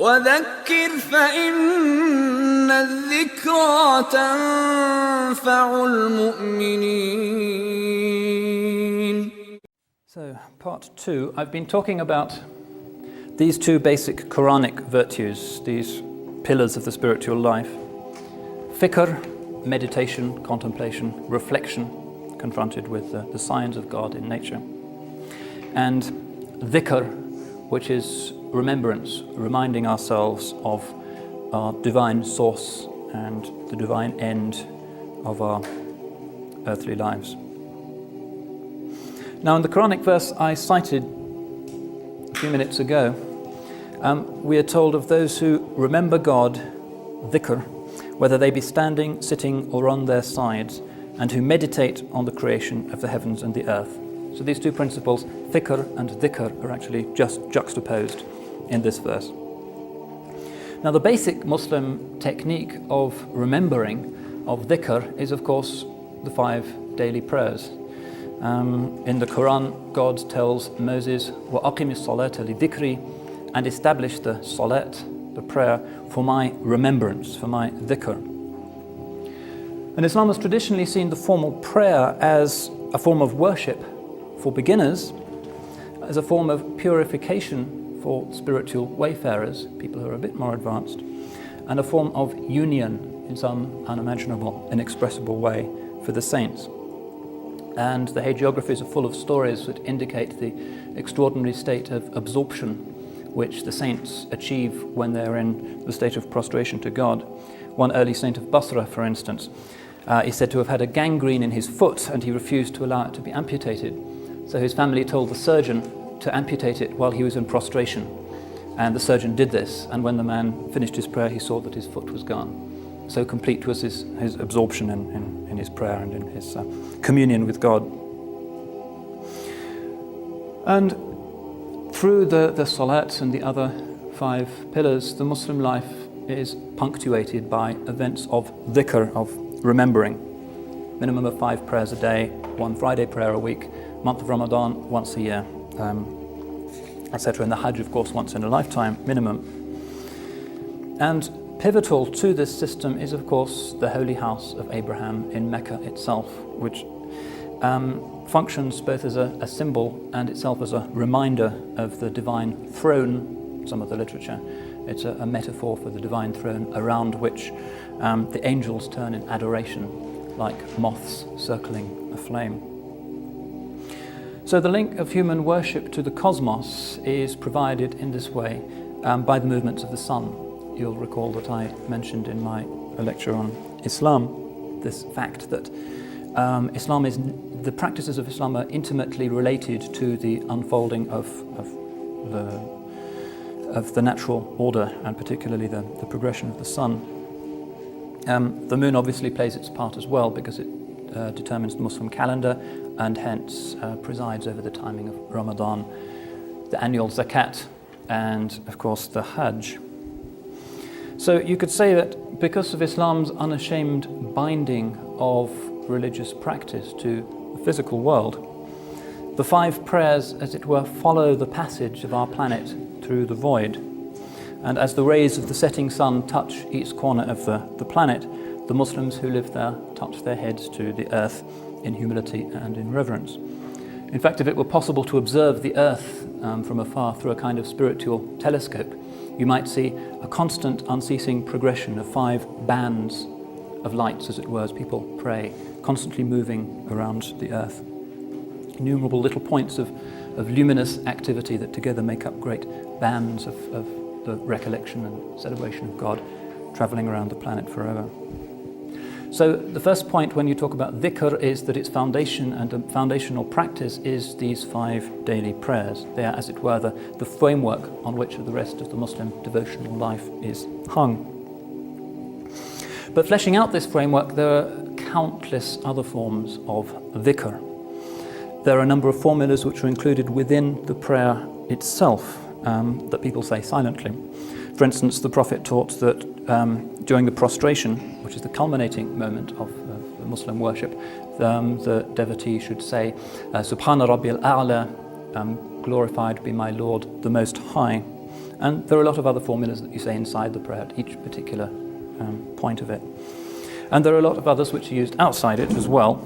وذكر فإن الذكرى تنفع المؤمنين. So, part 2, I've been talking about these two basic Quranic virtues, these pillars of the spiritual life. Fikr, meditation, contemplation, reflection, confronted with the signs of God in nature. And dhikr, which is remembrance, reminding ourselves of our divine source and the divine end of our earthly lives. Now, in the Quranic verse I cited a few minutes ago, we are told of those who remember God, dhikr, whether they be standing, sitting, or on their sides, and who meditate on the creation of the heavens and the earth. So these two principles, fikr and dhikr, are actually just juxtaposed in this verse. Now, the basic Muslim technique of remembering, of dhikr, is of course the 5 daily prayers. In the Quran, God tells Moses, وَأَقِمِ الصَّلَاةَ لِذِكْرِي, and establish the salat, the prayer, for my remembrance, for my dhikr. And Islam has traditionally seen the formal prayer as a form of worship for beginners, as a form of purification for spiritual wayfarers, people who are a bit more advanced, and a form of union in some unimaginable, inexpressible way for the saints. And the hagiographies are full of stories that indicate the extraordinary state of absorption which the saints achieve when they're in the state of prostration to God. One early saint of Basra, for instance, is said to have had a gangrene in his foot, and he refused to allow it to be amputated. So his family told the surgeon to amputate it while he was in prostration. And the surgeon did this, and when the man finished his prayer, he saw that his foot was gone. So complete was his absorption in his prayer and in his communion with God. And through the salat and the other 5 pillars, the Muslim life is punctuated by events of dhikr, of remembering. Minimum of 5 prayers a day, 1 Friday prayer a week, month of Ramadan once a year, etc. And the Hajj, of course, once in a lifetime, minimum. And pivotal to this system is, of course, the holy house of Abraham in Mecca itself, which functions both as a symbol and itself as a reminder of the divine throne. Some of the literature, it's a metaphor for the divine throne around which the angels turn in adoration, like moths circling a flame. So the link of human worship to the cosmos is provided in this way by the movements of the sun. You'll recall that I mentioned in my lecture on Islam this fact that the practices of Islam are intimately related to the unfolding of the natural order, and particularly the progression of the sun. The moon obviously plays its part as well, because it determines the Muslim calendar and hence presides over the timing of Ramadan, the annual zakat, and of course the Hajj. So you could say that because of Islam's unashamed binding of religious practice to the physical world, the 5 prayers, as it were, follow the passage of our planet through the void. And as the rays of the setting sun touch each corner of the planet, the Muslims who live there touch their heads to the earth in humility and in reverence. In fact, if it were possible to observe the earth from afar through a kind of spiritual telescope, you might see a constant, unceasing progression of 5 bands of lights, as it were, as people pray, constantly moving around the earth. Innumerable little points of luminous activity that together make up great bands of the recollection and celebration of God, travelling around the planet forever. So the first point when you talk about dhikr is that its foundation and a foundational practice is these 5 daily prayers. They are, as it were, the framework on which the rest of the Muslim devotional life is hung. But fleshing out this framework, there are countless other forms of dhikr. There are a number of formulas which are included within the prayer itself that people say silently. For instance, the Prophet taught that during the prostration, which is the culminating moment of the Muslim worship, the devotee should say, Subhana Rabbil A'la, glorified be my Lord the Most High. And there are a lot of other formulas that you say inside the prayer at each particular point of it. And there are a lot of others which are used outside it as well.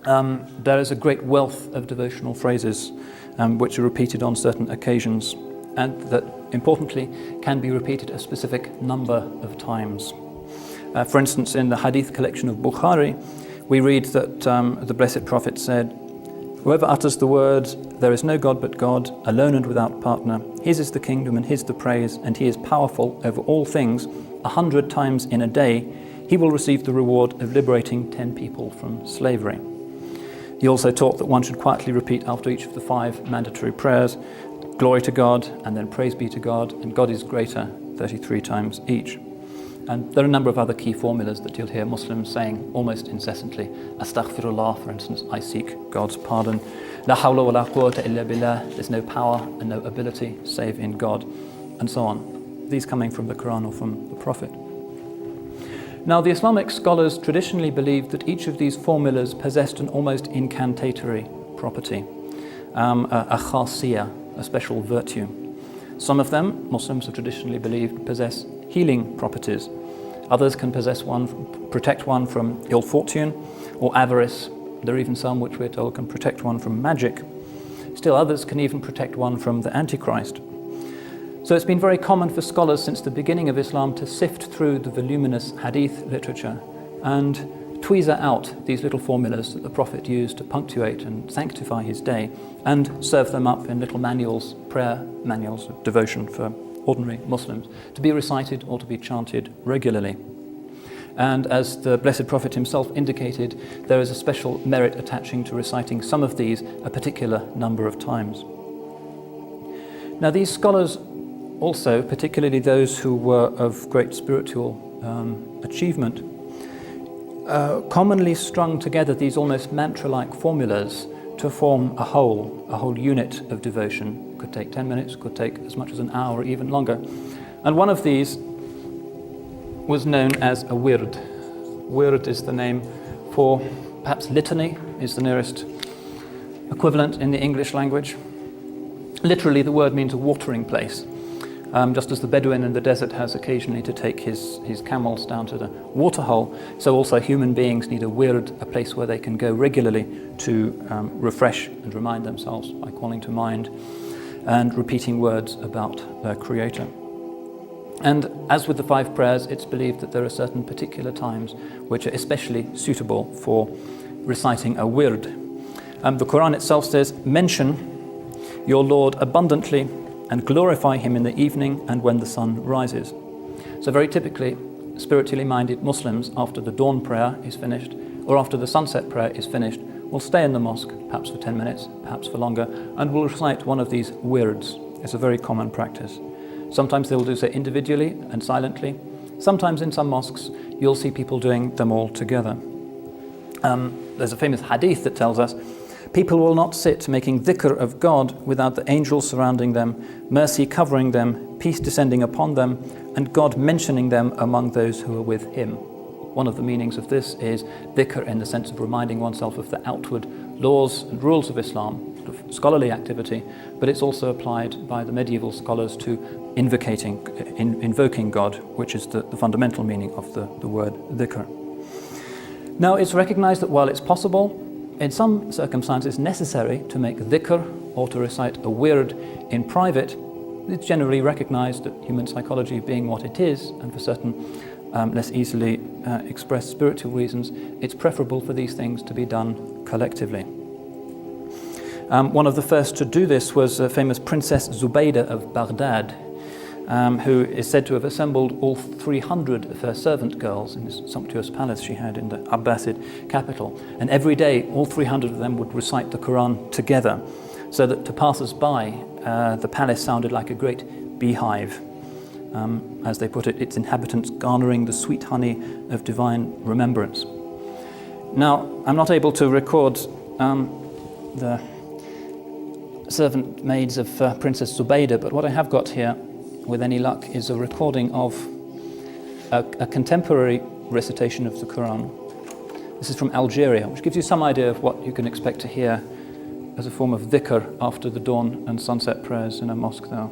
There is a great wealth of devotional phrases which are repeated on certain occasions, and that, importantly, can be repeated a specific number of times. For instance, in the Hadith collection of Bukhari, we read that the Blessed Prophet said, "Whoever utters the words, 'There is no God but God, alone and without partner, His is the kingdom and His the praise, and He is powerful over all things,' 100 times in a day, he will receive the reward of liberating 10 people from slavery." He also taught that one should quietly repeat after each of the 5 mandatory prayers, "Glory to God," and then "Praise be to God," and "God is greater," 33 times each. And there are a number of other key formulas that you'll hear Muslims saying almost incessantly. Astaghfirullah, for instance, I seek God's pardon. La hawla wa la quwwata illa billah, there's no power and no ability save in God, and so on. These coming from the Qur'an or from the Prophet. Now, the Islamic scholars traditionally believed that each of these formulas possessed an almost incantatory property, a khasiyah, a special virtue. Some of them, Muslims have traditionally believed, possess healing properties. Others can protect one from ill fortune or avarice. There are even some which we're told can protect one from magic. Still others can even protect one from the Antichrist. So it's been very common for scholars since the beginning of Islam to sift through the voluminous hadith literature and tweezer out these little formulas that the Prophet used to punctuate and sanctify his day, and serve them up in little manuals, prayer manuals of devotion for ordinary Muslims, to be recited or to be chanted regularly. And as the Blessed Prophet himself indicated, there is a special merit attaching to reciting some of these a particular number of times. Now, these scholars also, particularly those who were of great spiritual achievement, commonly strung together these almost mantra-like formulas to form a whole unit of devotion. Could take 10 minutes, could take as much as an hour, or even longer. And one of these was known as a wird. Wird is the name for, perhaps litany is the nearest equivalent in the English language. Literally, the word means a watering place. Just as the Bedouin in the desert has occasionally to take his camels down to the waterhole, so also human beings need a wird, a place where they can go regularly to refresh and remind themselves by calling to mind and repeating words about their Creator. And as with the 5 prayers, it's believed that there are certain particular times which are especially suitable for reciting a wird. The Qur'an itself says, "Mention your Lord abundantly and glorify him in the evening and when the sun rises." So very typically, spiritually minded Muslims, after the dawn prayer is finished or after the sunset prayer is finished, will stay in the mosque, perhaps for 10 minutes, perhaps for longer, and will recite one of these wirds. It's a very common practice. Sometimes they will do so individually and silently. Sometimes in some mosques, you'll see people doing them all together. There's a famous hadith that tells us, "People will not sit making dhikr of God without the angels surrounding them, mercy covering them, peace descending upon them, and God mentioning them among those who are with him." One of the meanings of this is dhikr in the sense of reminding oneself of the outward laws and rules of Islam, sort of scholarly activity, but it's also applied by the medieval scholars to invoking God, which is the fundamental meaning of the word dhikr. Now, it's recognized that while it's possible, in some circumstances necessary to make dhikr or to recite a wird in private, it's generally recognized that human psychology being what it is, and for certain less easily expressed spiritual reasons, it's preferable for these things to be done collectively. One of the first to do this was famous Princess Zubaydah of Baghdad, who is said to have assembled all 300 of her servant girls in this sumptuous palace she had in the Abbasid capital. And every day, all 300 of them would recite the Qur'an together, so that to passers-by, the palace sounded like a great beehive. As they put it, its inhabitants garnering the sweet honey of divine remembrance. Now, I'm not able to record the servant maids of Princess Zubaydah, but what I have got here, with any luck, is a recording of a contemporary recitation of the Qur'an. This is from Algeria, which gives you some idea of what you can expect to hear as a form of dhikr after the dawn and sunset prayers in a mosque there.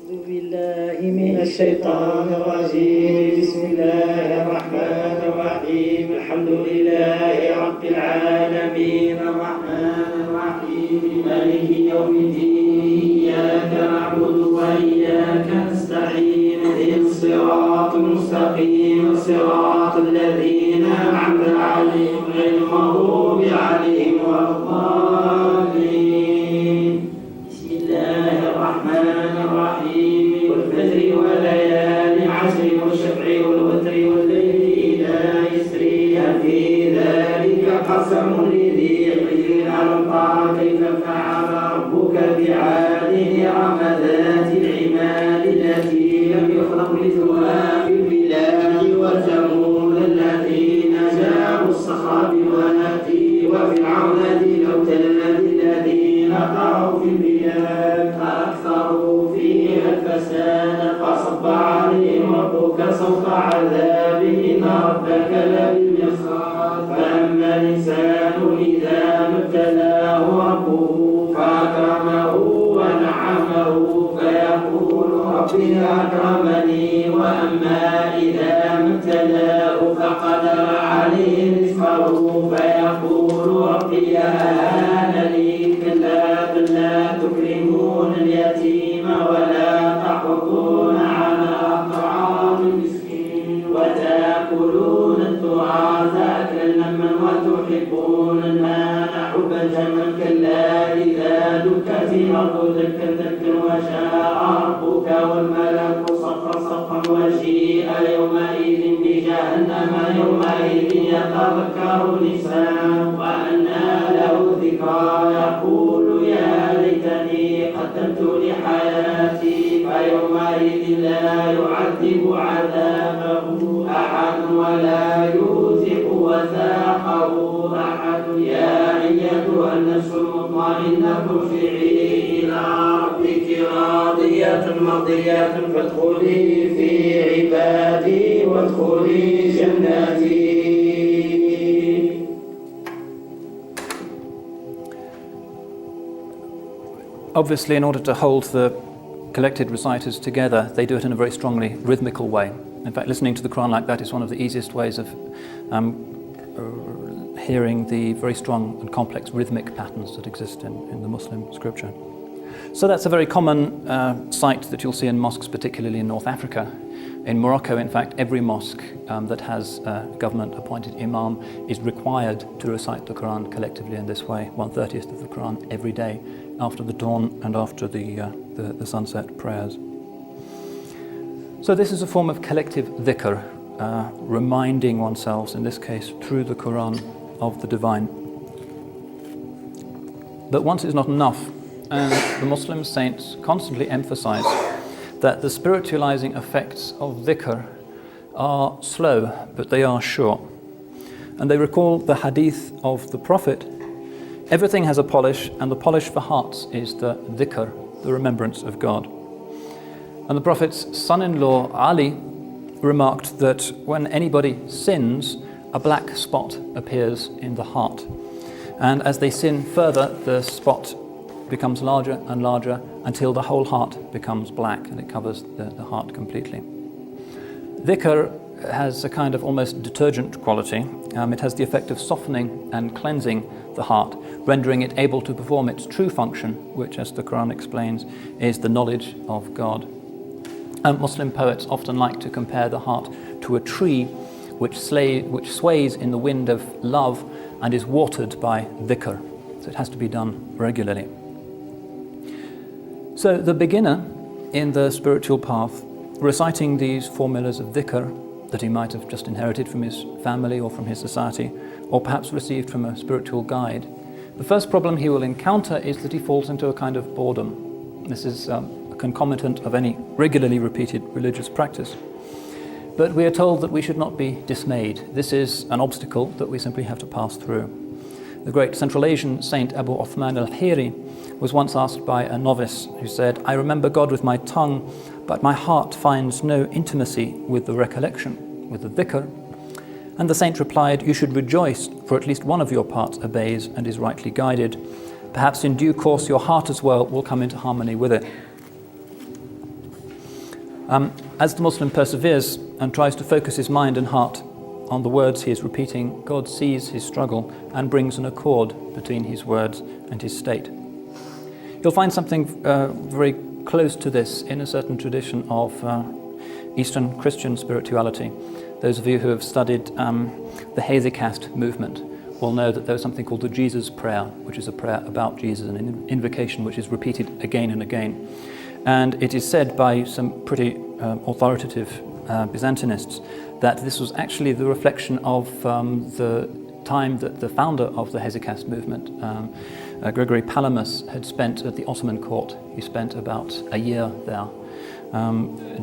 أعوذ بالله من الشيطان الرجيم. بسم الله الرحمن الرحيم. الحمد لله رب العالمين الرحمن الرحيم مالك يوم الدين. إياك نعبد وإياك نستعين. اهدنا الصراط المستقيم صراط الذين أنعمت عليهم غير المغضوب عليهم ولا الضالين. بسم الله الرحمن الرحيم. والفجر وليال عشر والشفع والوتر والليل إذا يسري هل في ذلك قسم لذي حجر ألم تر كيف فعل ربك بعاد إرم ذات العماد التي لم يخلق مثلها في البلاد وثمود الذين جابوا الصخر بالواد وفرعون ذي الأوتاد الذين طغوا في البلاد فأكثروا فيها الفساد فصب عليهم ربك صوت عذاب إن ربك لبالمرصاد. فأما الإنسان إذا ما ابتلاه ربه فأكرمه ونعمه فيقول ربي أكرمني. وأما إذا ما ابتلاه فقدر عليه رزقه فيقول ربي أهانني. كلا بل لا تكرمون اليتيم ولا تحضون على طعام المسكين وتأكلون التراث أكلا لما وتحبون المال حبا جما. كلا إذا دكت الأرض دكا دكا وشاء ربك والملك صفا صفا وجيء يومئذ بجهنم يومئذ يتذكر الإنسان وأنى له الذكرى يقول يا ليتني قدمت لحياتي. فيومئذ لا يعذب عذابه أحد ولا يوثق وثاقه أحد. يا أيتها النفس المطمئنة ارجعي إلى ربك راضية مرضية فادخلي في عبادي وادخلي جناتي. Obviously, in order to hold the collected reciters together, they do it in a very strongly rhythmical way. In fact, listening to the Qur'an like that is one of the easiest ways of hearing the very strong and complex rhythmic patterns that exist in the Muslim scripture. So that's a very common sight that you'll see in mosques, particularly in North Africa. In Morocco, in fact, every mosque that has a government-appointed imam is required to recite the Qur'an collectively in this way, 1/30th of the Qur'an every day, after the dawn and after the sunset prayers. So this is a form of collective dhikr, reminding oneself, in this case through the Qur'an, of the divine. But once is not enough, and the Muslim saints constantly emphasize that the spiritualizing effects of dhikr are slow, but they are sure. And they recall the hadith of the Prophet: everything has a polish, and the polish for hearts is the dhikr, the remembrance of God. And the Prophet's son-in-law, Ali, remarked that when anybody sins, a black spot appears in the heart. And as they sin further, the spot becomes larger and larger until the whole heart becomes black and it covers the heart completely. Dhikr has a kind of almost detergent quality. It has the effect of softening and cleansing the heart, rendering it able to perform its true function, which, as the Qur'an explains, is the knowledge of God. And Muslim poets often like to compare the heart to a tree which sways in the wind of love and is watered by dhikr. So it has to be done regularly. So the beginner in the spiritual path, reciting these formulas of dhikr that he might have just inherited from his family or from his society, or perhaps received from a spiritual guide, the first problem he will encounter is that he falls into a kind of boredom. This is a concomitant of any regularly repeated religious practice. But we are told that we should not be dismayed. This is an obstacle that we simply have to pass through. The great Central Asian saint Abu Uthman al-Hiri was once asked by a novice who said, "I remember God with my tongue, but my heart finds no intimacy with the recollection, with the dhikr." And the saint replied, "You should rejoice, for at least one of your parts obeys and is rightly guided. Perhaps in due course your heart as well will come into harmony with it." As the Muslim perseveres and tries to focus his mind and heart on the words he is repeating, God sees his struggle and brings an accord between his words and his state. You'll find something very close to this in a certain tradition of Eastern Christian spirituality. Those of you who have studied the Hesychast movement will know that there's something called the Jesus prayer, which is a prayer about Jesus, an invocation which is repeated again and again. And it is said by some pretty authoritative Byzantinists that this was actually the reflection of the time that the founder of the Hesychast movement, Gregory Palamas, had spent at the Ottoman court. He spent about a year there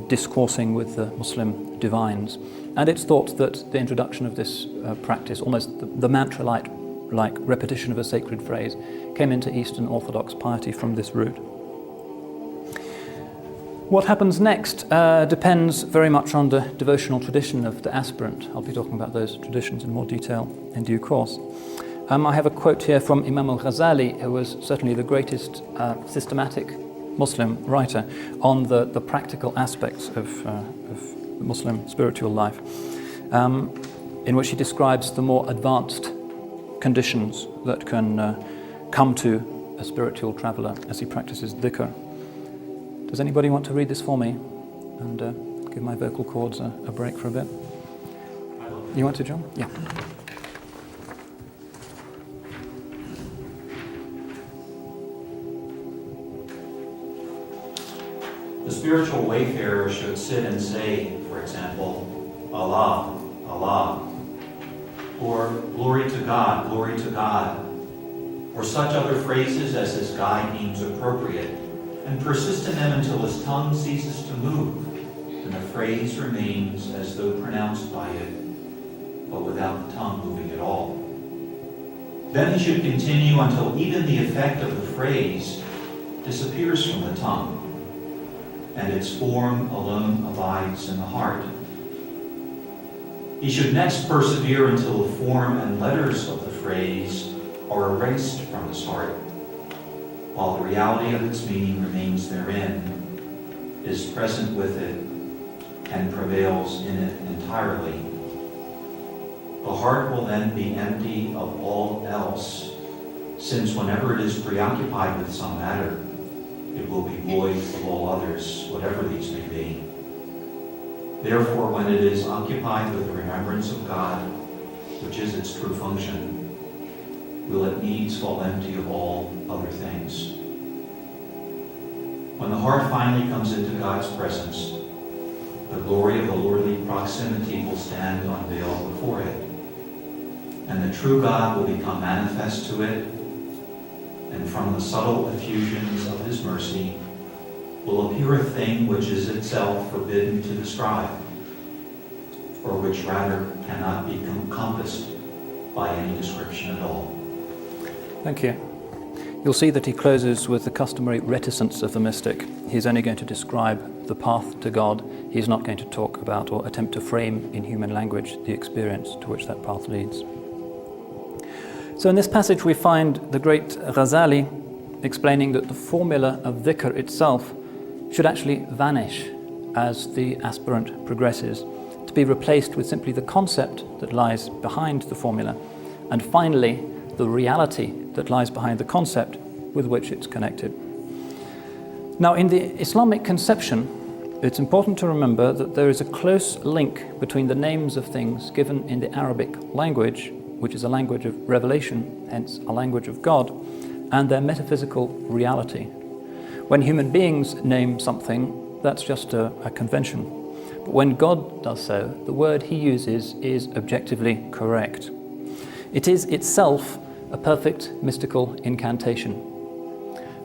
discoursing with the Muslim divines. And it's thought that the introduction of this practice, almost the mantra-like repetition of a sacred phrase, came into Eastern Orthodox piety from this root. What happens next depends very much on the devotional tradition of the aspirant. I'll be talking about those traditions in more detail in due course. I have a quote here from Imam al-Ghazali, who was certainly the greatest systematic Muslim writer on the practical aspects of Muslim spiritual life, in which he describes the more advanced conditions that can come to a spiritual traveller as he practices dhikr. Does anybody want to read this for me and give my vocal cords a break for a bit? You want to, John? Yeah. The spiritual wayfarer should sit and say, for example, Allah, Allah, or glory to God, or such other phrases as his guide deems appropriate, and persist in them until his tongue ceases to move, and the phrase remains as though pronounced by it, but without the tongue moving at all. Then he should continue until even the effect of the phrase disappears from the tongue, and its form alone abides in the heart. He should next persevere until the form and letters of the phrase are erased from his heart, while the reality of its meaning remains therein, is present with it, and prevails in it entirely. The heart will then be empty of all else, since whenever it is preoccupied with some matter, it will be void of all others, whatever these may be. Therefore, when it is occupied with the remembrance of God, which is its true function, will it needs fall empty of all other things. When the heart finally comes into God's presence, the glory of the lordly proximity will stand unveiled before it, and the true God will become manifest to it, and from the subtle effusions of his mercy will appear a thing which is itself forbidden to describe, or which rather cannot be encompassed by any description at all. Thank you. You'll see that he closes with the customary reticence of the mystic. He's only going to describe the path to God. He's not going to talk about or attempt to frame in human language the experience to which that path leads. So in this passage we find the great Ghazali explaining that the formula of dhikr itself should actually vanish as the aspirant progresses, to be replaced with simply the concept that lies behind the formula, and finally the reality that lies behind the concept with which it's connected. Now, in the Islamic conception, it's important to remember that there is a close link between the names of things given in the Arabic language, which is a language of revelation, hence a language of God, and their metaphysical reality. When human beings name something, that's just a convention. But when God does so, the word he uses is objectively correct. It is itself a perfect mystical incantation.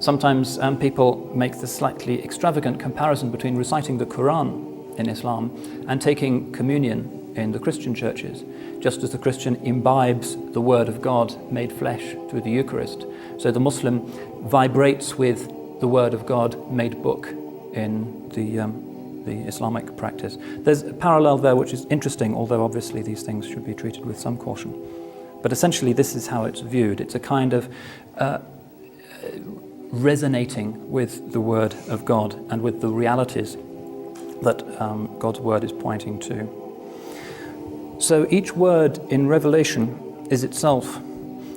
Sometimes people make the slightly extravagant comparison between reciting the Qur'an in Islam and taking communion in the Christian churches, just as the Christian imbibes the Word of God made flesh through the Eucharist. So the Muslim vibrates with the Word of God made book in the Islamic practice. There's a parallel there which is interesting, although obviously these things should be treated with some caution. But essentially this is how it's viewed. It's a kind of resonating with the Word of God and with the realities that God's word is pointing to. So each word in Revelation is itself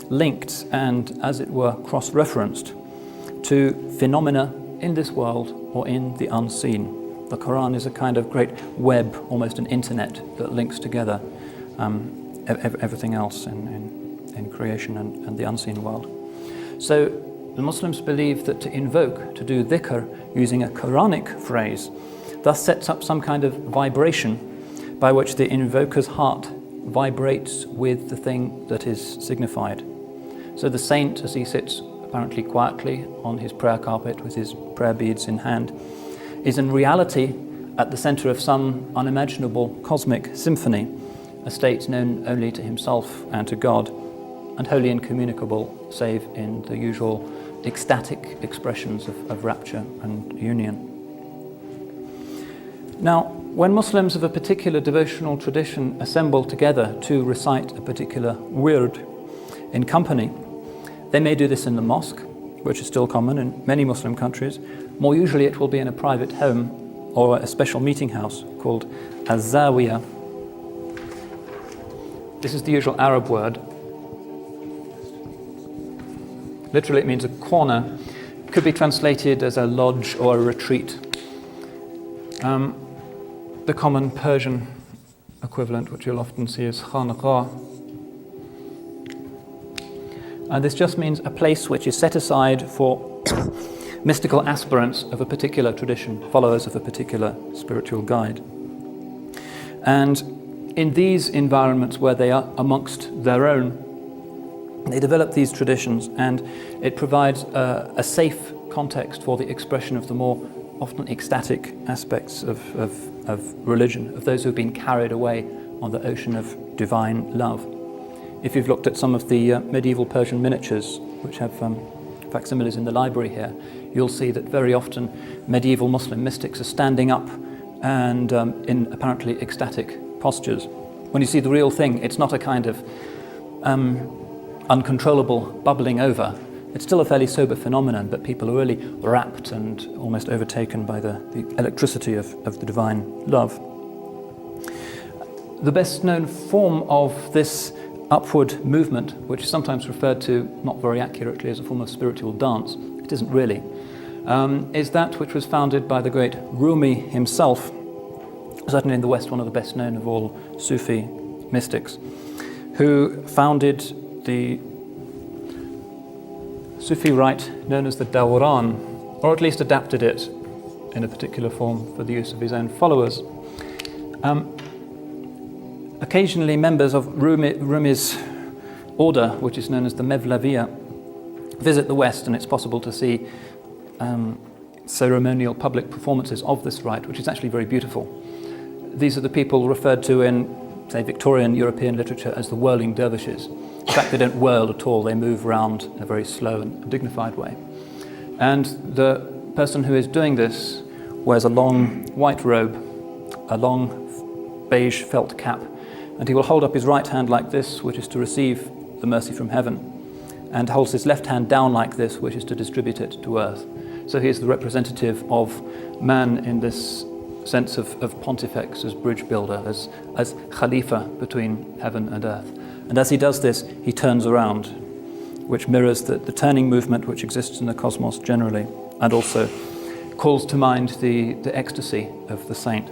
linked and, as it were, cross-referenced to phenomena in this world or in the unseen. The Qur'an is a kind of great web, almost an internet, that links together everything else in creation and the unseen world. So the Muslims believe that to invoke, to do dhikr using a Quranic phrase, thus sets up some kind of vibration by which the invoker's heart vibrates with the thing that is signified. So the saint, as he sits apparently quietly on his prayer carpet with his prayer beads in hand, is in reality at the center of some unimaginable cosmic symphony, a state known only to himself and to God, and wholly incommunicable save in the usual ecstatic expressions of rapture and union. Now, when Muslims of a particular devotional tradition assemble together to recite a particular wird in company, they may do this in the mosque, which is still common in many Muslim countries. More usually it will be in a private home or a special meeting house called az-zawiyah. This is the usual Arab word. Literally it means a corner. It could be translated as a lodge or a retreat. The common Persian equivalent, which you'll often see, is khanqa. And this just means a place which is set aside for mystical aspirants of a particular tradition, followers of a particular spiritual guide. And in these environments where they are amongst their own, they develop these traditions, and it provides a safe context for the expression of the more often ecstatic aspects of religion, of those who have been carried away on the ocean of divine love. If you've looked at some of the medieval Persian miniatures, which have facsimiles in the library here, you'll see that very often medieval Muslim mystics are standing up and in apparently ecstatic postures. When you see the real thing, it's not a kind of uncontrollable bubbling over. It's still a fairly sober phenomenon, but people are really rapt and almost overtaken by the electricity of the divine love. The best known form of this upward movement, which is sometimes referred to, not very accurately, as a form of spiritual dance, it isn't really, is that which was founded by the great Rumi himself, certainly in the West one of the best known of all Sufi mystics, who founded the Sufi rite known as the Dawran, or at least adapted it in a particular form for the use of his own followers. Occasionally members of Rumi's order, which is known as the Mevlaviyya, visit the West, and it's possible to see ceremonial public performances of this rite, which is actually very beautiful. These are the people referred to in, say, Victorian European literature as the whirling dervishes. In fact, they don't whirl at all, they move around in a very slow and dignified way. And the person who is doing this wears a long white robe, a long beige felt cap, and he will hold up his right hand like this, which is to receive the mercy from heaven, and holds his left hand down like this, which is to distribute it to earth. So he is the representative of man in this sense of pontifex, as bridge builder, as khalifa between heaven and earth. And as he does this, he turns around, which mirrors the turning movement which exists in the cosmos generally, and also calls to mind the ecstasy of the saint.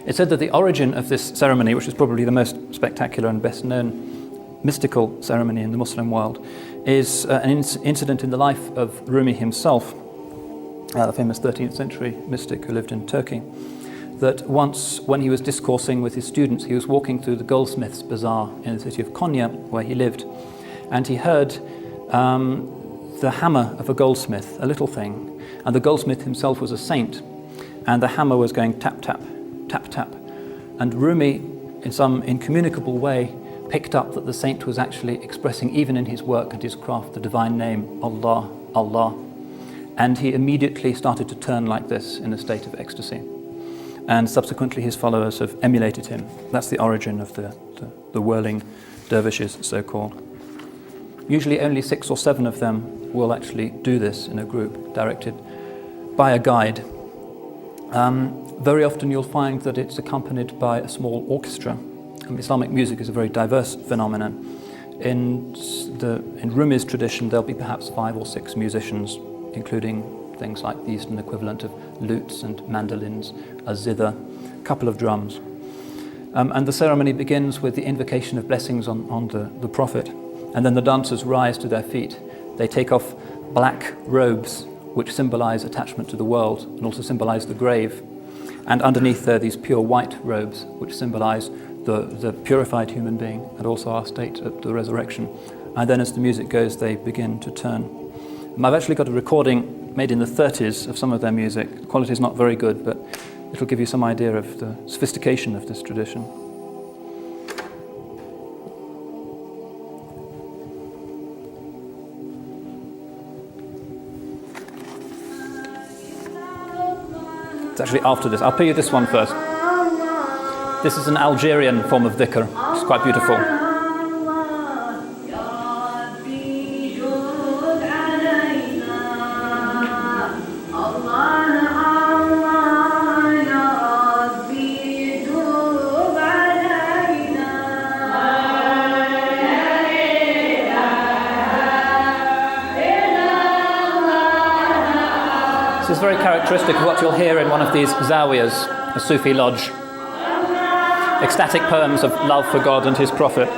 It's said that the origin of this ceremony, which is probably the most spectacular and best known mystical ceremony in the Muslim world, is an incident in the life of Rumi himself, the famous 13th century mystic who lived in Turkey, that once when he was discoursing with his students, he was walking through the goldsmith's bazaar in the city of Konya, where he lived, and he heard the hammer of a goldsmith, a little thing, and the goldsmith himself was a saint, and the hammer was going tap, tap, tap, tap. And Rumi, in some incommunicable way, picked up that the saint was actually expressing, even in his work and his craft, the divine name, Allah, Allah. And he immediately started to turn like this in a state of ecstasy. And subsequently his followers have emulated him. That's the origin of the whirling dervishes, so-called. Usually only 6 or 7 of them will actually do this in a group, directed by a guide. Very often you'll find that it's accompanied by a small orchestra. Islamic music is a very diverse phenomenon. In Rumi's tradition, there'll be perhaps 5 or 6 musicians, including things like the Eastern equivalent of lutes and mandolins, a zither, a couple of drums. And the ceremony begins with the invocation of blessings on the Prophet. And then the dancers rise to their feet. They take off black robes, which symbolize attachment to the world and also symbolize the grave. And underneath there, these pure white robes, which symbolize the purified human being and also our state at the resurrection. And then as the music goes, they begin to turn. I've actually got a recording made in the 30s of some of their music. The quality is not very good, but it'll give you some idea of the sophistication of this tradition. It's actually after this. I'll play you this one first. This is an Algerian form of dhikr. It's quite beautiful. This is very characteristic of what you'll hear in one of these zawiyas, a Sufi lodge. Ecstatic poems of love for God and His Prophet.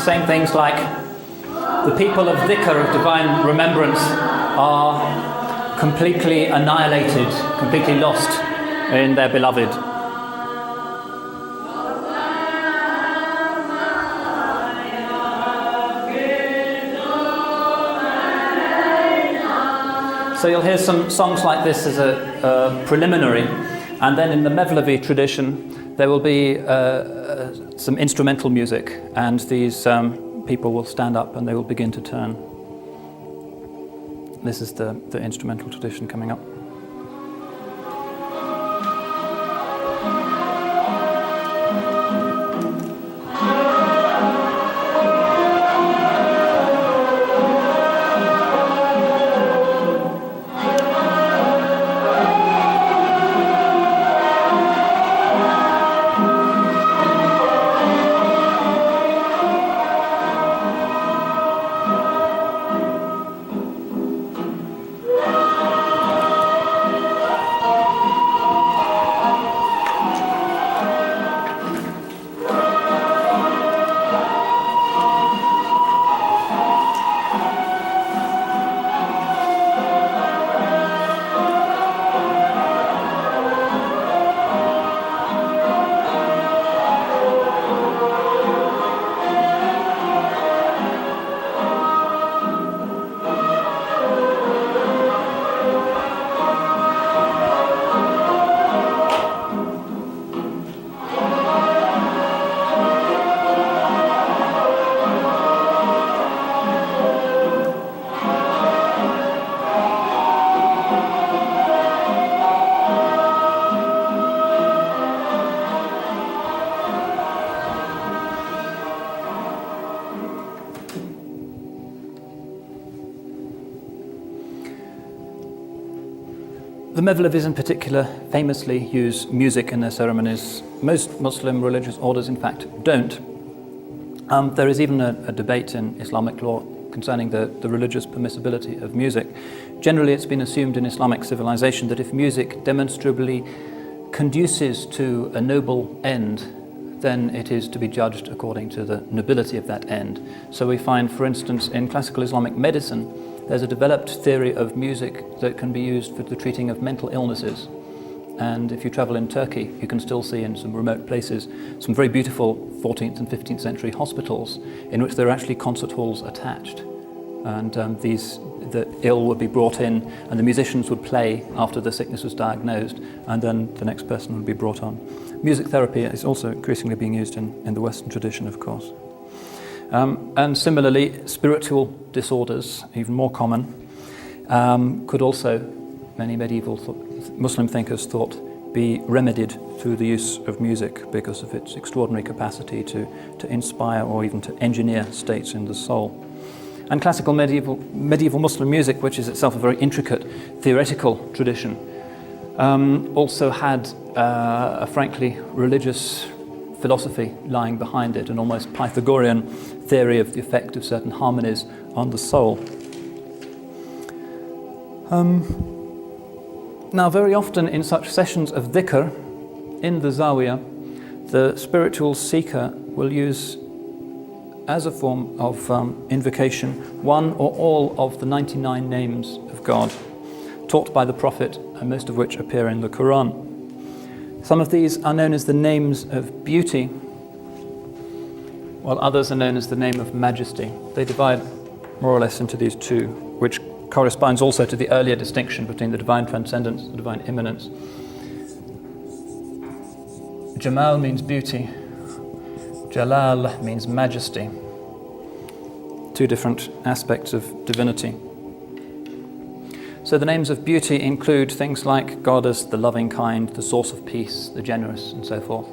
Saying things like, the people of dhikr, of divine remembrance, are completely annihilated, completely lost in their beloved. So you'll hear some songs like this as a preliminary, and then in the Mevlevi tradition there will be some instrumental music, and these people will stand up and they will begin to turn. This is the instrumental tradition coming up. The Mevlevis in particular famously use music in their ceremonies. Most Muslim religious orders, in fact, don't. There is even a debate in Islamic law concerning the religious permissibility of music. Generally, it's been assumed in Islamic civilization that if music demonstrably conduces to a noble end, then it is to be judged according to the nobility of that end. So we find, for instance, in classical Islamic medicine, there's a developed theory of music that can be used for the treating of mental illnesses. And if you travel in Turkey, you can still see in some remote places some very beautiful 14th and 15th century hospitals in which there are actually concert halls attached. And the ill would be brought in and the musicians would play after the sickness was diagnosed, and then the next person would be brought on. Music therapy is also increasingly being used in the Western tradition, of course. And similarly, spiritual disorders, even more common, could also, many medieval Muslim thinkers thought, be remedied through the use of music because of its extraordinary capacity to inspire or even to engineer states in the soul. And classical medieval Muslim music, which is itself a very intricate theoretical tradition, also had a frankly religious philosophy lying behind it, an almost Pythagorean theory of the effect of certain harmonies on the soul. Now, very often in such sessions of dhikr, in the zawiyah, the spiritual seeker will use, as a form of invocation, one or all of the 99 names of God taught by the Prophet, and most of which appear in the Qur'an. Some of these are known as the names of beauty, while others are known as the name of majesty. They divide more or less into these two, which corresponds also to the earlier distinction between the divine transcendence and the divine immanence. Jamal means beauty, Jalal means majesty. Two different aspects of divinity. So the names of beauty include things like God as the loving kind, the source of peace, the generous, and so forth.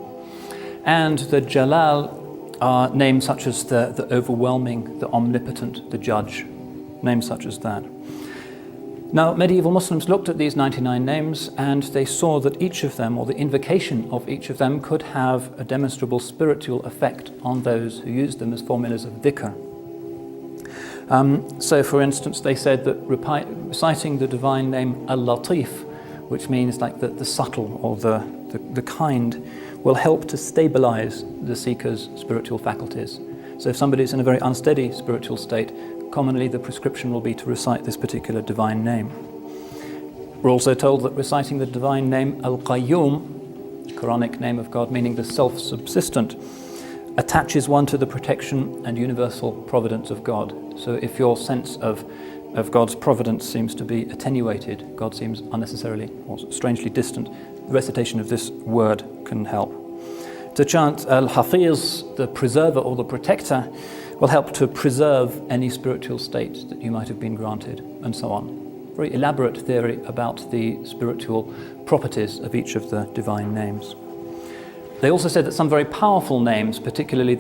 And the Jalal are names such as the overwhelming, the omnipotent, the judge, names such as that. Now, medieval Muslims looked at these 99 names and they saw that each of them, or the invocation of each of them, could have a demonstrable spiritual effect on those who used them as formulas of dhikr. So, for instance, they said that reciting the divine name Al-Latif, which means like the subtle or the kind, will help to stabilize the seeker's spiritual faculties. So if somebody is in a very unsteady spiritual state, commonly the prescription will be to recite this particular divine name. We're also told that reciting the divine name Al-Qayyum, Quranic name of God meaning the self-subsistent, attaches one to the protection and universal providence of God. So if your sense of God's providence seems to be attenuated, God seems unnecessarily or strangely distant, the recitation of this word can help. To chant Al-Hafiz, the preserver or the protector, will help to preserve any spiritual state that you might have been granted, and so on. Very elaborate theory about the spiritual properties of each of the divine names. They also said that some very powerful names, particularly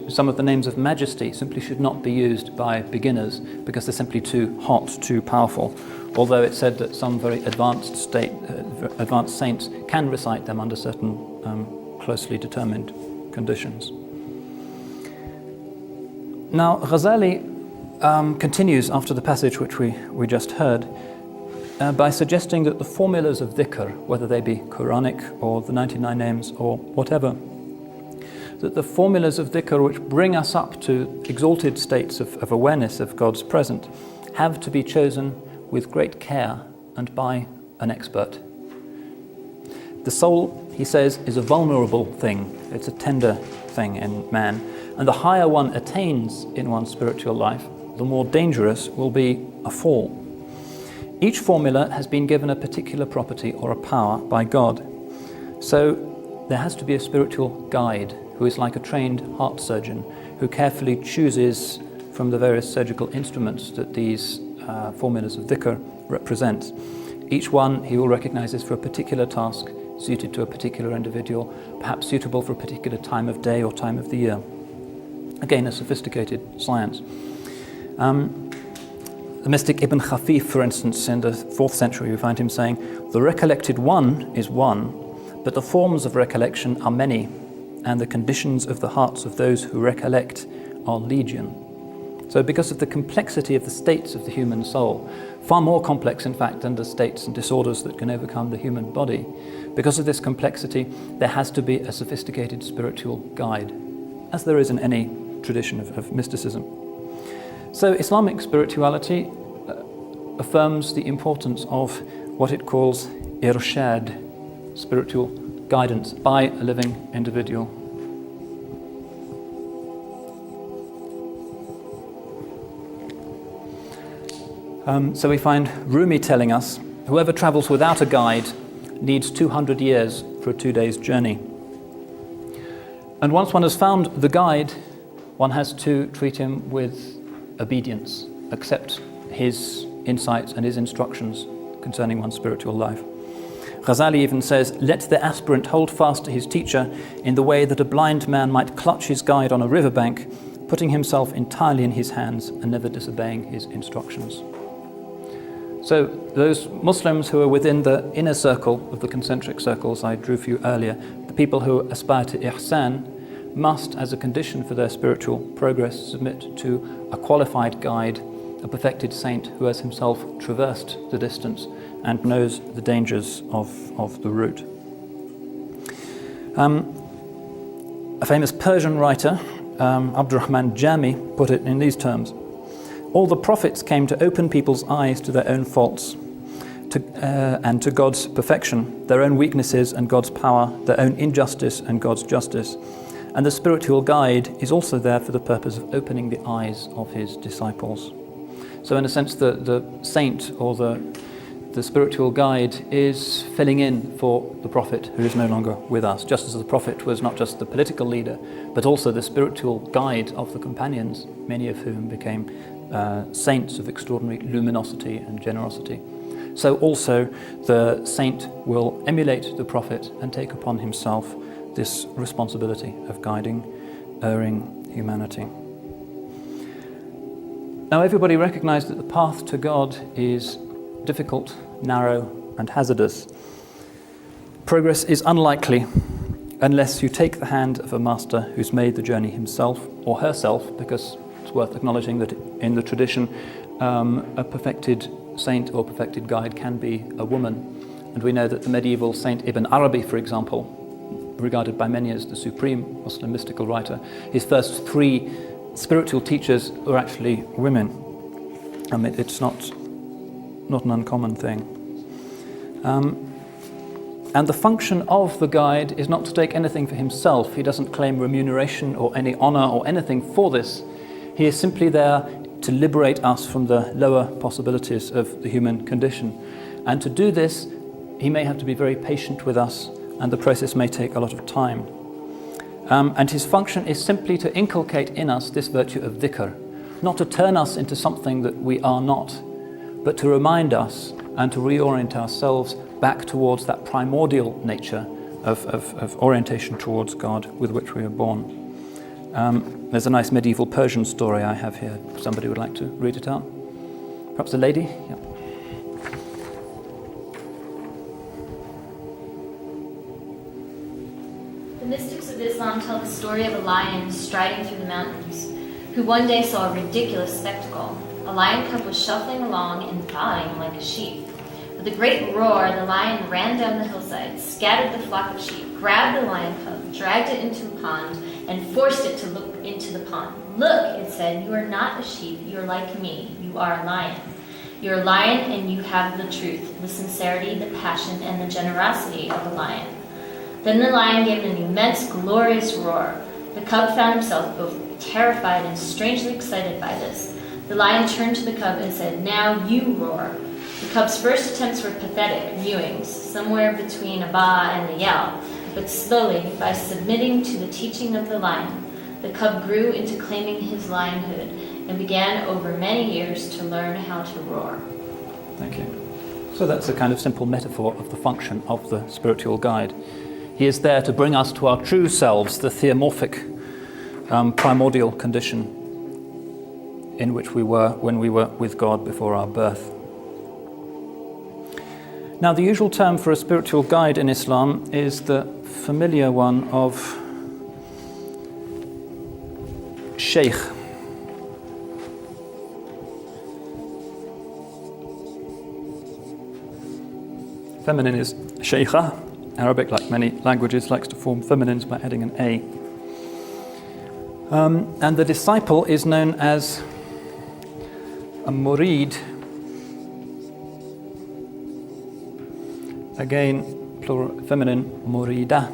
some of the names of majesty, simply should not be used by beginners because they're simply too hot, too powerful. Although it said that some very advanced saints can recite them under certain closely determined conditions. Now, Ghazali continues after the passage which we just heard by suggesting that the formulas of dhikr, whether they be Quranic or the 99 names or whatever, that the formulas of dhikr which bring us up to exalted states of awareness of God's presence have to be chosen with great care and by an expert. The soul, he says, is a vulnerable thing. It's a tender thing in man. And the higher one attains in one's spiritual life, the more dangerous will be a fall. Each formula has been given a particular property or a power by God. So there has to be a spiritual guide who is like a trained heart surgeon who carefully chooses from the various surgical instruments that these formulas of dhikr represent. Each one he will recognize is for a particular task, suited to a particular individual, perhaps suitable for a particular time of day or time of the year. Again, a sophisticated science. The mystic Ibn Khafif, for instance, in the 4th century, we find him saying, "The recollected one is one, but the forms of recollection are many, and the conditions of the hearts of those who recollect are legion." So because of the complexity of the states of the human soul, far more complex in fact than the states and disorders that can overcome the human body, because of this complexity there has to be a sophisticated spiritual guide, as there is in any tradition of mysticism. So Islamic spirituality affirms the importance of what it calls irshad, spiritual guidance by a living individual. So we find Rumi telling us, whoever travels without a guide needs 200 years for a 2 days journey. And once one has found the guide, one has to treat him with obedience, accept his insights and his instructions concerning one's spiritual life. Ghazali even says, "Let the aspirant hold fast to his teacher in the way that a blind man might clutch his guide on a riverbank, putting himself entirely in his hands and never disobeying his instructions." So those Muslims who are within the inner circle of the concentric circles I drew for you earlier, the people who aspire to ihsan, must, as a condition for their spiritual progress, submit to a qualified guide, a perfected saint who has himself traversed the distance and knows the dangers of the route. A famous Persian writer, Abdurrahman Jami, put it in these terms: "All the prophets came to open people's eyes to their own faults and to God's perfection, their own weaknesses and God's power, their own injustice and God's justice. And the spiritual guide is also there for the purpose of opening the eyes of his disciples." So in a sense, the saint or the spiritual guide is filling in for the prophet who is no longer with us, just as the prophet was not just the political leader, but also the spiritual guide of the companions, many of whom became saints of extraordinary luminosity and generosity. So also the saint will emulate the prophet and take upon himself this responsibility of guiding erring humanity. Now everybody recognizes that the path to God is difficult, narrow and hazardous. Progress is unlikely unless you take the hand of a master who's made the journey himself or herself, because it's worth acknowledging that in the tradition a perfected saint or perfected guide can be a woman. And we know that the medieval Saint Ibn Arabi, for example, regarded by many as the supreme Muslim mystical writer, his first 3 spiritual teachers were actually women. I mean, it's not an uncommon thing. And the function of the guide is not to take anything for himself. He doesn't claim remuneration or any honor or anything for this. He is simply there to liberate us from the lower possibilities of the human condition. And to do this, he may have to be very patient with us, and the process may take a lot of time. And his function is simply to inculcate in us this virtue of dhikr, not to turn us into something that we are not, but to remind us and to reorient ourselves back towards that primordial nature of orientation towards God with which we are born. There's a nice medieval Persian story I have here. Somebody would like to read it out? Perhaps a lady? Yeah. The mystics of Islam tell the story of a lion striding through the mountains, who one day saw a ridiculous spectacle. A lion cub was shuffling along and baaing like a sheep. With a great roar, the lion ran down the hillside, scattered the flock of sheep, grabbed the lion cub, dragged it into a pond, and forced it to look into the pond. "Look," it said, "you are not a sheep, you are like me, you are a lion. You are a lion and you have the truth, the sincerity, the passion, and the generosity of a lion." Then the lion gave an immense, glorious roar. The cub found himself both terrified and strangely excited by this. The lion turned to the cub and said, "Now you roar." The cub's first attempts were pathetic, mewings, somewhere between a baa and a yell. But slowly, by submitting to the teaching of the lion, the cub grew into claiming his lionhood and began over many years to learn how to roar. Thank you. So that's a kind of simple metaphor of the function of the spiritual guide. He is there to bring us to our true selves, the theomorphic primordial condition in which we were when we were with God before our birth. Now, the usual term for a spiritual guide in Islam is the familiar one of Sheikh. Feminine is Sheikha. Arabic, like many languages, likes to form feminines by adding an A. And the disciple is known as a murid. Again, plural, feminine, murida.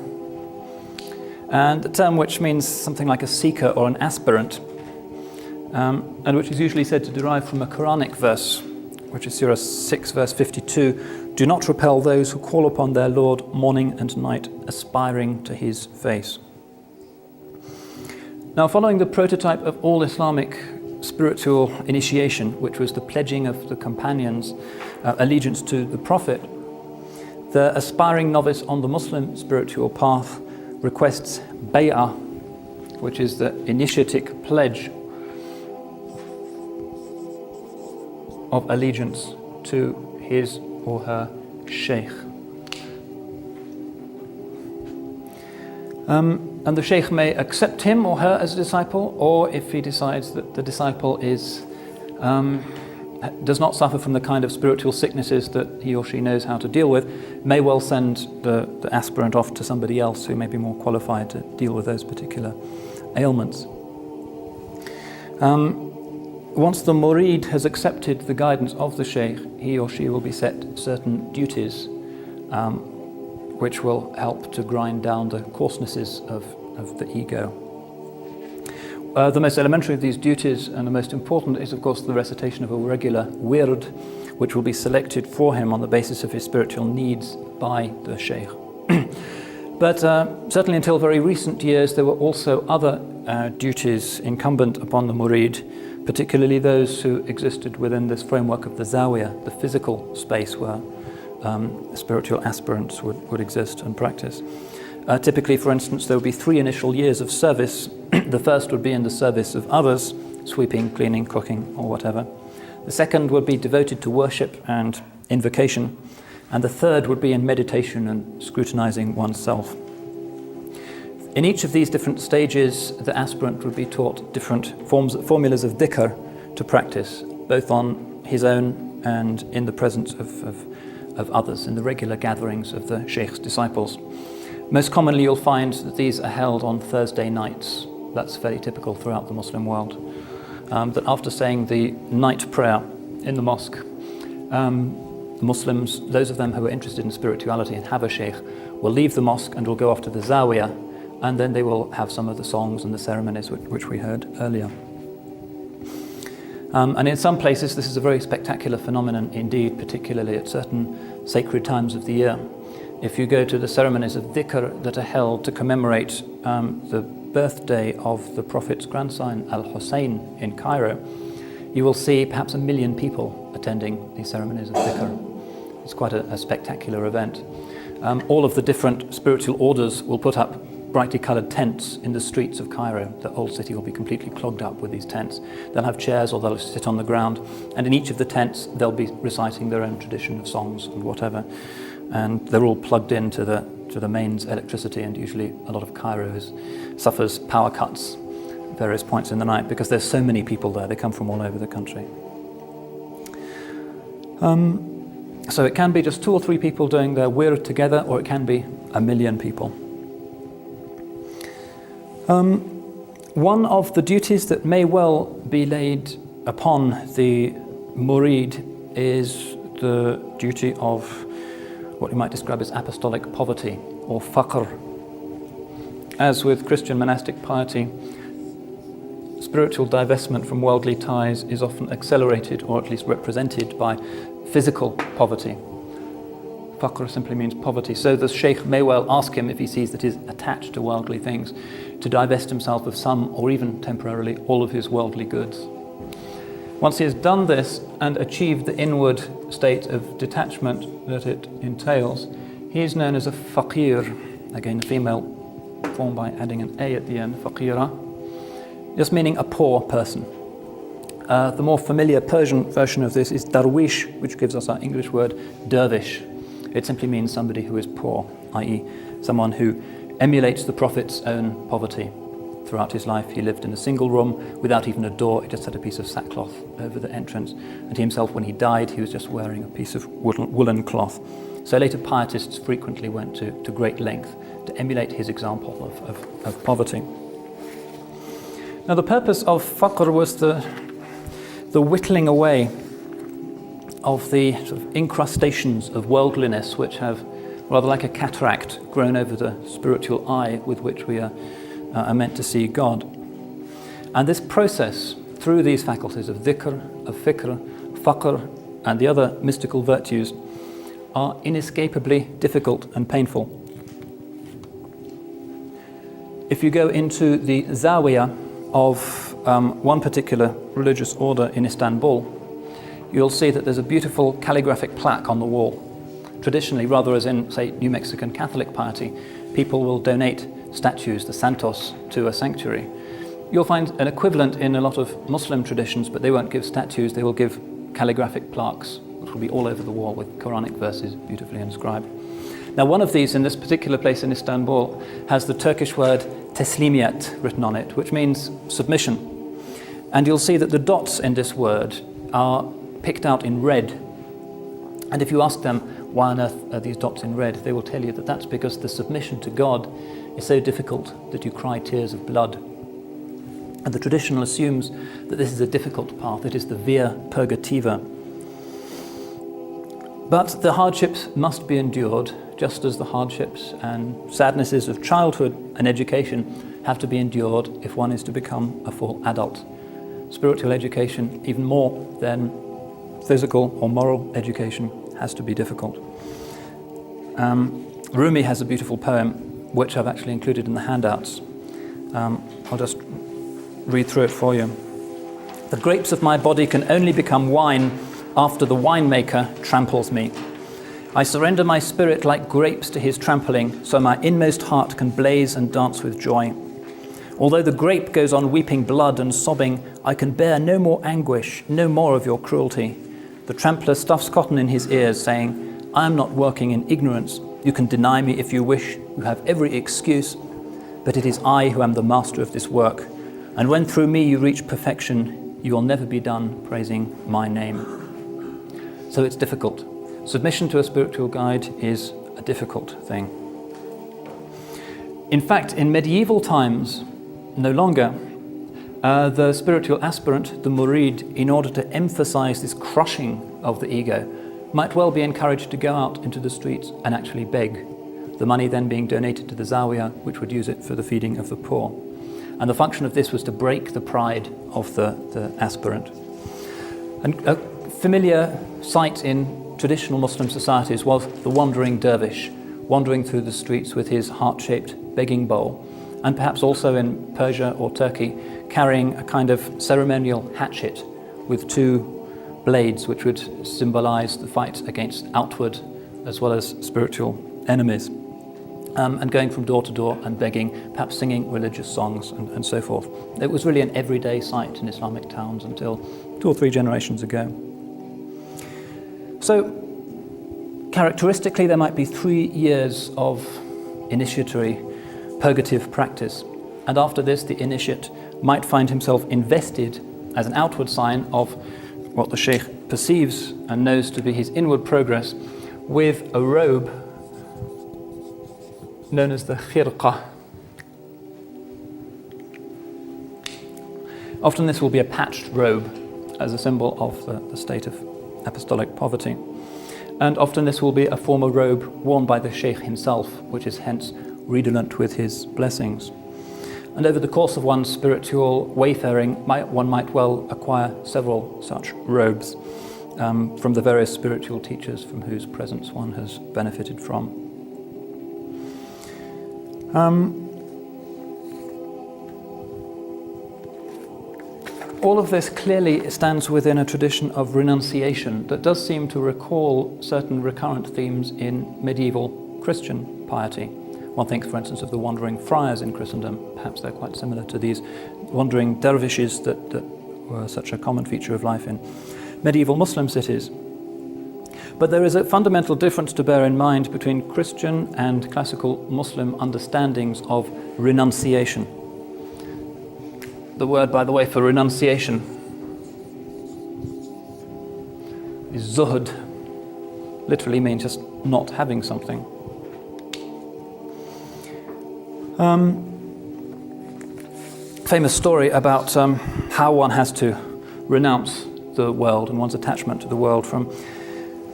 And a term which means something like a seeker or an aspirant, and which is usually said to derive from a Quranic verse, which is Surah 6, verse 52. Do not repel those who call upon their Lord morning and night, aspiring to his face. Now, following the prototype of all Islamic spiritual initiation, which was the pledging of the companions' allegiance to the Prophet, the aspiring novice on the Muslim spiritual path requests bay'ah, which is the initiatic pledge of allegiance to his or her sheikh. And the sheikh may accept him or her as a disciple, or if he decides that the disciple does not suffer from the kind of spiritual sicknesses that he or she knows how to deal with, may well send the aspirant off to somebody else who may be more qualified to deal with those particular ailments. Once the murid has accepted the guidance of the sheikh, he or she will be set certain duties which will help to grind down the coarsenesses of the ego. The most elementary of these duties and the most important is, of course, the recitation of a regular wird, which will be selected for him on the basis of his spiritual needs by the sheikh. But certainly until very recent years, there were also other duties incumbent upon the murid, particularly those who existed within this framework of the zawiyah, the physical space where spiritual aspirants would exist and practice. Typically, for instance, there would be 3 initial years of service. The first would be in the service of others, sweeping, cleaning, cooking, or whatever. The second would be devoted to worship and invocation. And the third would be in meditation and scrutinizing oneself. In each of these different stages, the aspirant would be taught different formulas of dhikr to practice, both on his own and in the presence of others, in the regular gatherings of the sheikh's disciples. Most commonly, you'll find that these are held on Thursday nights. That's fairly typical throughout the Muslim world. That after saying the night prayer in the mosque, Muslims, those of them who are interested in spirituality and have a sheikh, will leave the mosque and will go off to the zawiyah, and then they will have some of the songs and the ceremonies which we heard earlier. And in some places, this is a very spectacular phenomenon indeed, particularly at certain sacred times of the year. If you go to the ceremonies of dhikr that are held to commemorate the birthday of the Prophet's grandson, Al-Hussein, in Cairo, you will see perhaps 1 million people attending these ceremonies of dhikr. It's quite a spectacular event. All of the different spiritual orders will put up brightly coloured tents in the streets of Cairo. The old city will be completely clogged up with these tents. They'll have chairs or they'll sit on the ground, and in each of the tents they'll be reciting their own tradition of songs and whatever. And they're all plugged into the mains electricity, and usually a lot of Cairo suffers power cuts at various points in the night because there's so many people there. They come from all over the country. So it can be just 2 or 3 people doing their wird together, or it can be 1 million people. One of the duties that may well be laid upon the murid is the duty of what you might describe as apostolic poverty, or faqr. As with Christian monastic piety, spiritual divestment from worldly ties is often accelerated, or at least represented, by physical poverty. Faqr simply means poverty. So the sheikh may well ask him, if he sees that he's attached to worldly things, to divest himself of some, or even temporarily, all of his worldly goods. Once he has done this and achieved the inward state of detachment that it entails, he is known as a faqir, again a female form by adding an A at the end, faqira, just meaning a poor person. The more familiar Persian version of this is darwish, which gives us our English word dervish. It simply means somebody who is poor, i.e. someone who emulates the Prophet's own poverty. Throughout his life he lived in a single room without even a door. He just had a piece of sackcloth over the entrance, and he himself, when he died, he was just wearing a piece of woolen cloth. So later pietists frequently went to great length to emulate his example of poverty. Now the purpose of faqr was the whittling away of the sort of incrustations of worldliness which have, rather like a cataract, grown over the spiritual eye with which we are meant to see God. And this process, through these faculties of dhikr, of fikr, faqr, and the other mystical virtues, are inescapably difficult and painful. If you go into the zawiyah of one particular religious order in Istanbul, you'll see that there's a beautiful calligraphic plaque on the wall. Traditionally, rather as in, say, New Mexican Catholic piety, people will donate statues, the santos, to a sanctuary. You'll find an equivalent in a lot of Muslim traditions, but they won't give statues, they will give calligraphic plaques, which will be all over the wall with Quranic verses beautifully inscribed. Now, one of these in this particular place in Istanbul has the Turkish word teslimiyet written on it, which means submission. And you'll see that the dots in this word are picked out in red. And if you ask them, why on earth are these dots in red, they will tell you that that's because the submission to God is so difficult that you cry tears of blood. And the tradition assumes that this is a difficult path, it is the via purgativa. But the hardships must be endured, just as the hardships and sadnesses of childhood and education have to be endured if one is to become a full adult. Spiritual education, even more than physical or moral education, has to be difficult. Rumi has a beautiful poem, which I've actually included in the handouts. I'll just read through it for you. The grapes of my body can only become wine after the winemaker tramples me. I surrender my spirit like grapes to his trampling, so my inmost heart can blaze and dance with joy. Although the grape goes on weeping blood and sobbing, I can bear no more anguish, no more of your cruelty. The trampler stuffs cotton in his ears, saying, I am not working in ignorance. You can deny me if you wish. You have every excuse. But it is I who am the master of this work. And when through me you reach perfection, you will never be done praising my name. So it's difficult. Submission to a spiritual guide is a difficult thing. In fact, in medieval times, no longer, the spiritual aspirant, the murid, in order to emphasize this crushing of the ego, might well be encouraged to go out into the streets and actually beg, the money then being donated to the zawiyah, which would use it for the feeding of the poor. And the function of this was to break the pride of the aspirant. And a familiar sight in traditional Muslim societies was the wandering dervish, wandering through the streets with his heart-shaped begging bowl, and perhaps also in Persia or Turkey, carrying a kind of ceremonial hatchet with two blades which would symbolize the fight against outward as well as spiritual enemies, and going from door to door and begging, perhaps singing religious songs and so forth. It was really an everyday sight in Islamic towns until 2 or 3 generations ago. So, characteristically, there might be 3 years of initiatory purgative practice, and after this the initiate might find himself invested as an outward sign of what the sheikh perceives and knows to be his inward progress with a robe known as the khirqa. Often this will be a patched robe as a symbol of the state of apostolic poverty, and often this will be a former robe worn by the sheikh himself, which is hence redolent with his blessings. And over the course of one's spiritual wayfaring, one might well acquire several such robes from the various spiritual teachers from whose presence one has benefited from. All of this clearly stands within a tradition of renunciation that does seem to recall certain recurrent themes in medieval Christian piety. One thinks, for instance, of the wandering friars in Christendom. Perhaps they're quite similar to these wandering dervishes that were such a common feature of life in medieval Muslim cities. But there is a fundamental difference to bear in mind between Christian and classical Muslim understandings of renunciation. The word, by the way, for renunciation is zuhud. Literally means just not having something. Famous story about how one has to renounce the world and one's attachment to the world from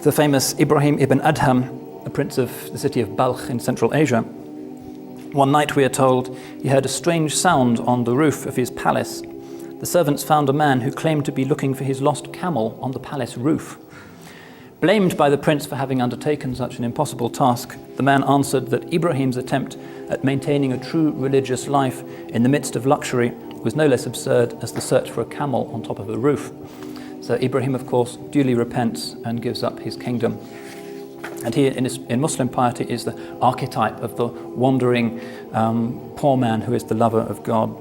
the famous Ibrahim ibn Adham, a prince of the city of Balkh in Central Asia. One night, we are told, he heard a strange sound on the roof of his palace. The servants found a man who claimed to be looking for his lost camel on the palace roof. Blamed by the prince for having undertaken such an impossible task, the man answered that Ibrahim's attempt at maintaining a true religious life in the midst of luxury was no less absurd as the search for a camel on top of a roof. So Ibrahim, of course, duly repents and gives up his kingdom. And he, in Muslim piety, is the archetype of the wandering poor man who is the lover of God.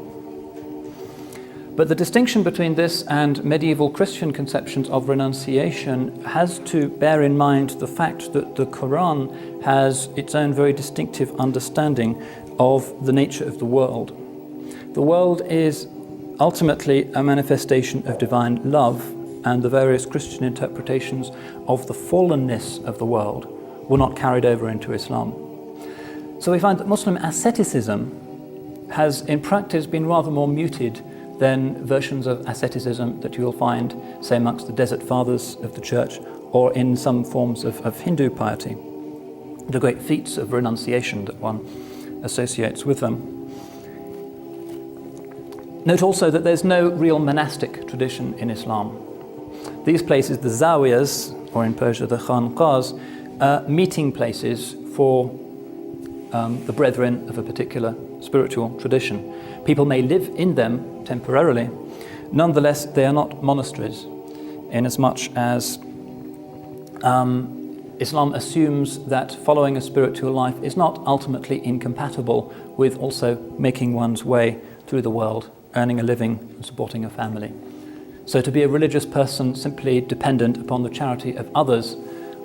But the distinction between this and medieval Christian conceptions of renunciation has to bear in mind the fact that the Qur'an has its own very distinctive understanding of the nature of the world. The world is ultimately a manifestation of divine love, and the various Christian interpretations of the fallenness of the world were not carried over into Islam. So we find that Muslim asceticism has in practice been rather more muted than versions of asceticism that you will find, say, amongst the Desert Fathers of the Church or in some forms of Hindu piety, the great feats of renunciation that one associates with them. Note also that there's no real monastic tradition in Islam. These places, the zawiyas, or in Persia the khanqahs, are meeting places for the brethren of a particular spiritual tradition. People may live in them temporarily. Nonetheless, they are not monasteries, inasmuch as Islam assumes that following a spiritual life is not ultimately incompatible with also making one's way through the world, earning a living and supporting a family. So to be a religious person simply dependent upon the charity of others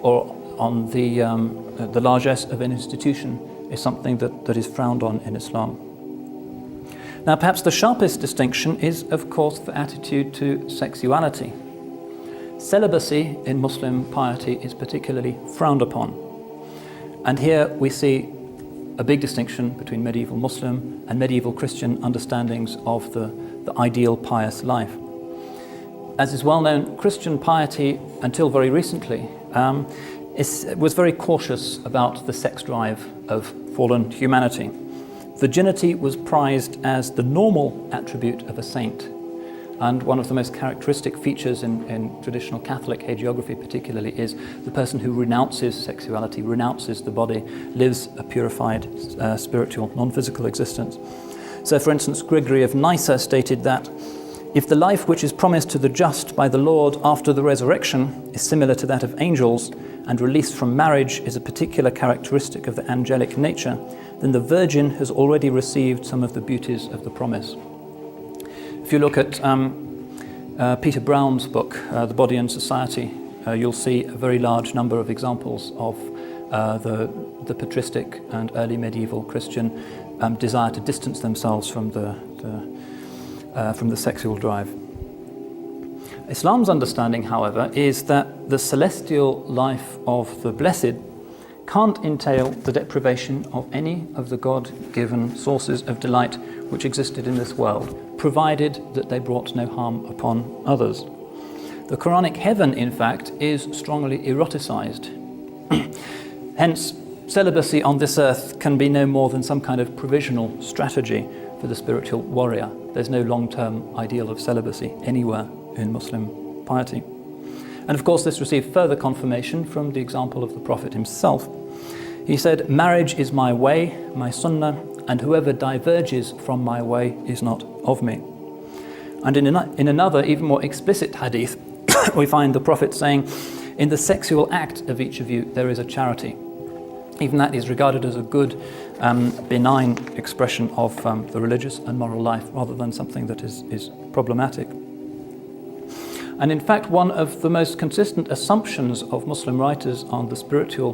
or on the largesse of an institution is something that is frowned on in Islam. Now, perhaps the sharpest distinction is, of course, the attitude to sexuality. Celibacy in Muslim piety is particularly frowned upon. And here we see a big distinction between medieval Muslim and medieval Christian understandings of the ideal pious life. As is well known, Christian piety, until very recently, was very cautious about the sex drive of fallen humanity. Virginity was prized as the normal attribute of a saint, and one of the most characteristic features in traditional Catholic hagiography particularly is the person who renounces sexuality, renounces the body, lives a purified spiritual, non-physical existence. So, for instance, Gregory of Nyssa stated that if the life which is promised to the just by the Lord after the resurrection is similar to that of angels, and release from marriage is a particular characteristic of the angelic nature, then the Virgin has already received some of the beauties of the promise. If you look at Peter Brown's book, The Body and Society, you'll see a very large number of examples of the patristic and early medieval Christian desire to distance themselves from the sexual drive. Islam's understanding, however, is that the celestial life of the blessed can't entail the deprivation of any of the God-given sources of delight which existed in this world, provided that they brought no harm upon others. The Quranic heaven, in fact, is strongly eroticized. Hence, celibacy on this earth can be no more than some kind of provisional strategy for the spiritual warrior. There's no long-term ideal of celibacy anywhere in Muslim piety. And of course, this received further confirmation from the example of the Prophet himself. He said, "Marriage is my way, my sunnah, and whoever diverges from my way is not of me." And in another, even more explicit hadith, we find the Prophet saying, "In the sexual act of each of you, there is a charity." Even that is regarded as a good, benign expression of the religious and moral life, rather than something that is problematic. And in fact, one of the most consistent assumptions of Muslim writers on the spiritual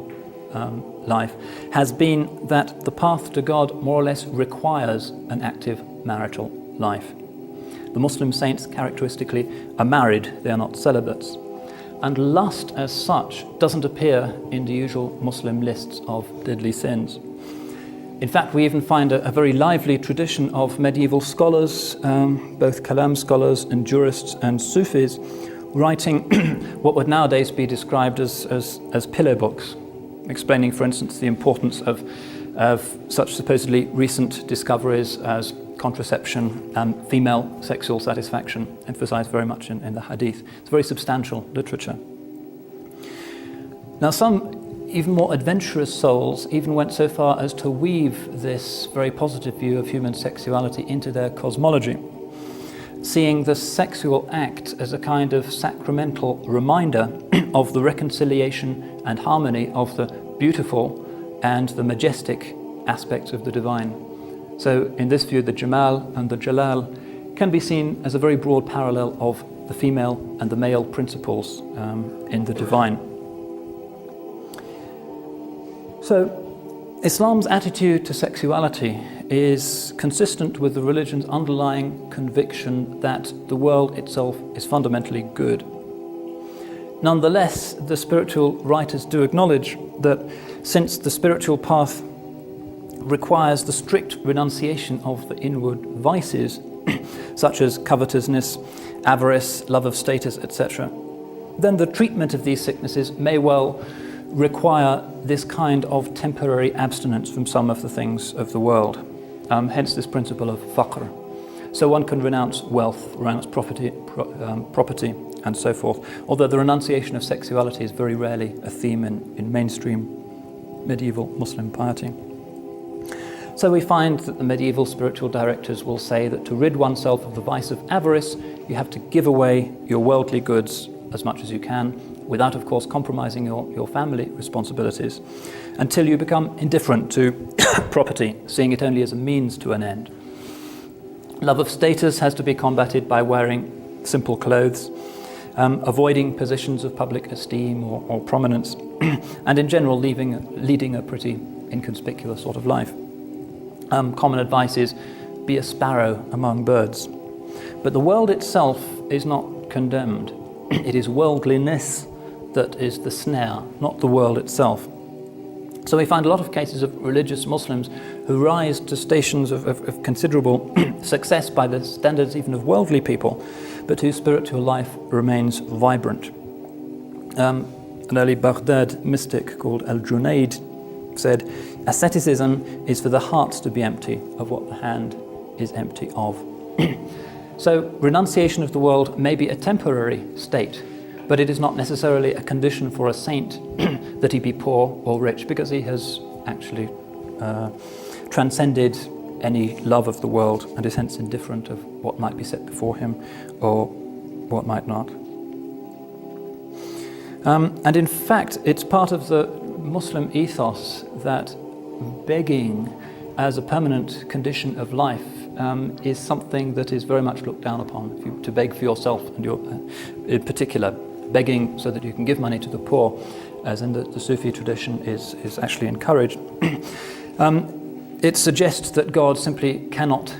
life has been that the path to God more or less requires an active marital life. The Muslim saints characteristically are married, they are not celibates. And lust as such doesn't appear in the usual Muslim lists of deadly sins. In fact, we even find a very lively tradition of medieval scholars, both Kalam scholars and jurists and Sufis, writing what would nowadays be described as pillow books, explaining, for instance, the importance of such supposedly recent discoveries as contraception and female sexual satisfaction, emphasized very much in the hadith. It's very substantial literature. Now, some even more adventurous souls even went so far as to weave this very positive view of human sexuality into their cosmology, seeing the sexual act as a kind of sacramental reminder of the reconciliation and harmony of the beautiful and the majestic aspects of the divine. So in this view, the Jamal and the Jalal can be seen as a very broad parallel of the female and the male principles in the divine. So Islam's attitude to sexuality is consistent with the religion's underlying conviction that the world itself is fundamentally good. Nonetheless, the spiritual writers do acknowledge that since the spiritual path requires the strict renunciation of the inward vices, such as covetousness, avarice, love of status, etc., then the treatment of these sicknesses may well require this kind of temporary abstinence from some of the things of the world. Hence this principle of faqr. So one can renounce wealth, renounce property, and so forth, although the renunciation of sexuality is very rarely a theme in mainstream medieval Muslim piety. So we find that the medieval spiritual directors will say that to rid oneself of the vice of avarice, you have to give away your worldly goods as much as you can, without, of course, compromising your family responsibilities, until you become indifferent to property, seeing it only as a means to an end. Love of status has to be combated by wearing simple clothes, avoiding positions of public esteem or prominence, and in general leading a pretty inconspicuous sort of life. Common advice is, be a sparrow among birds. But the world itself is not condemned. It is worldliness that is the snare, not the world itself. So we find a lot of cases of religious Muslims who rise to stations of considerable success by the standards even of worldly people, but whose spiritual life remains vibrant. An early Baghdad mystic called Al-Junayd said, asceticism is for the heart to be empty of what the hand is empty of. So renunciation of the world may be a temporary state, but it is not necessarily a condition for a saint that he be poor or rich, because he has actually transcended any love of the world and is hence indifferent of what might be set before him or what might not. And in fact, it's part of the Muslim ethos that begging as a permanent condition of life is something that is very much looked down upon. To beg for yourself, and in particular, begging so that you can give money to the poor, as in the Sufi tradition, is actually encouraged. It suggests that God simply cannot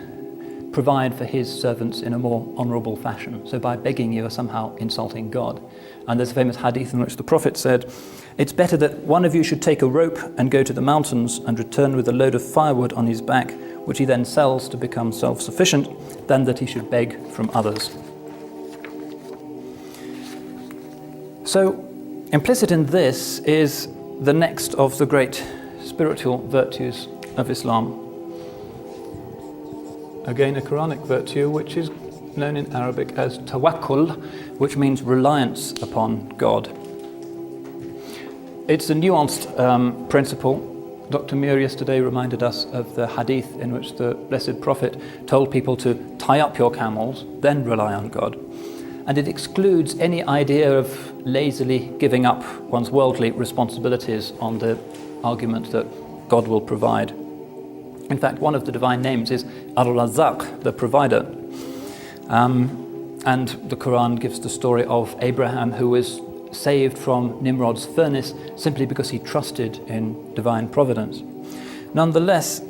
provide for his servants in a more honourable fashion. So by begging, you are somehow insulting God. And there's a famous hadith in which the Prophet said, it's better that one of you should take a rope and go to the mountains and return with a load of firewood on his back, which he then sells to become self-sufficient, than that he should beg from others. So implicit in this is the next of the great spiritual virtues of Islam. Again, a Quranic virtue which is known in Arabic as tawakkul, which means reliance upon God. It's a nuanced principle. Dr. Mir yesterday reminded us of the hadith in which the Blessed Prophet told people to tie up your camels, then rely on God. And it excludes any idea of lazily giving up one's worldly responsibilities on the argument that God will provide. In fact, one of the divine names is Ar-Razzaq, the provider. And the Qur'an gives the story of Abraham, who was saved from Nimrod's furnace simply because he trusted in divine providence. Nonetheless,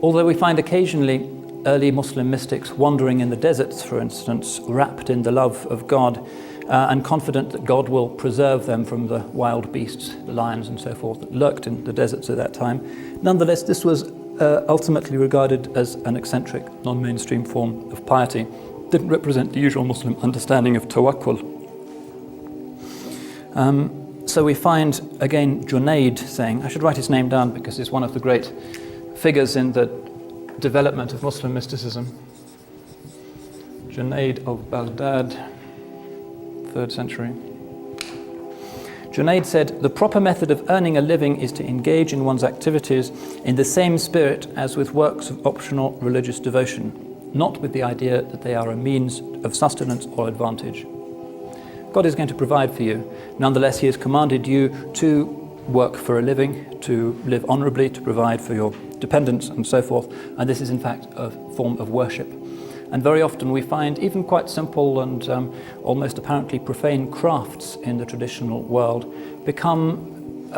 although we find occasionally early Muslim mystics wandering in the deserts, for instance, wrapped in the love of God and confident that God will preserve them from the wild beasts, the lions and so forth, that lurked in the deserts at that time, nonetheless this was ultimately regarded as an eccentric, non-mainstream form of piety. Didn't represent the usual Muslim understanding of tawakkul. So we find, again, Junayd saying, I should write his name down because he's one of the great figures in the development of Muslim mysticism. Junayd of Baghdad, 3rd century. Junayd said, the proper method of earning a living is to engage in one's activities in the same spirit as with works of optional religious devotion, not with the idea that they are a means of sustenance or advantage. God is going to provide for you. Nonetheless, he has commanded you to work for a living, to live honorably, to provide for your dependents and so forth. And this is in fact a form of worship. And very often we find even quite simple and almost apparently profane crafts in the traditional world become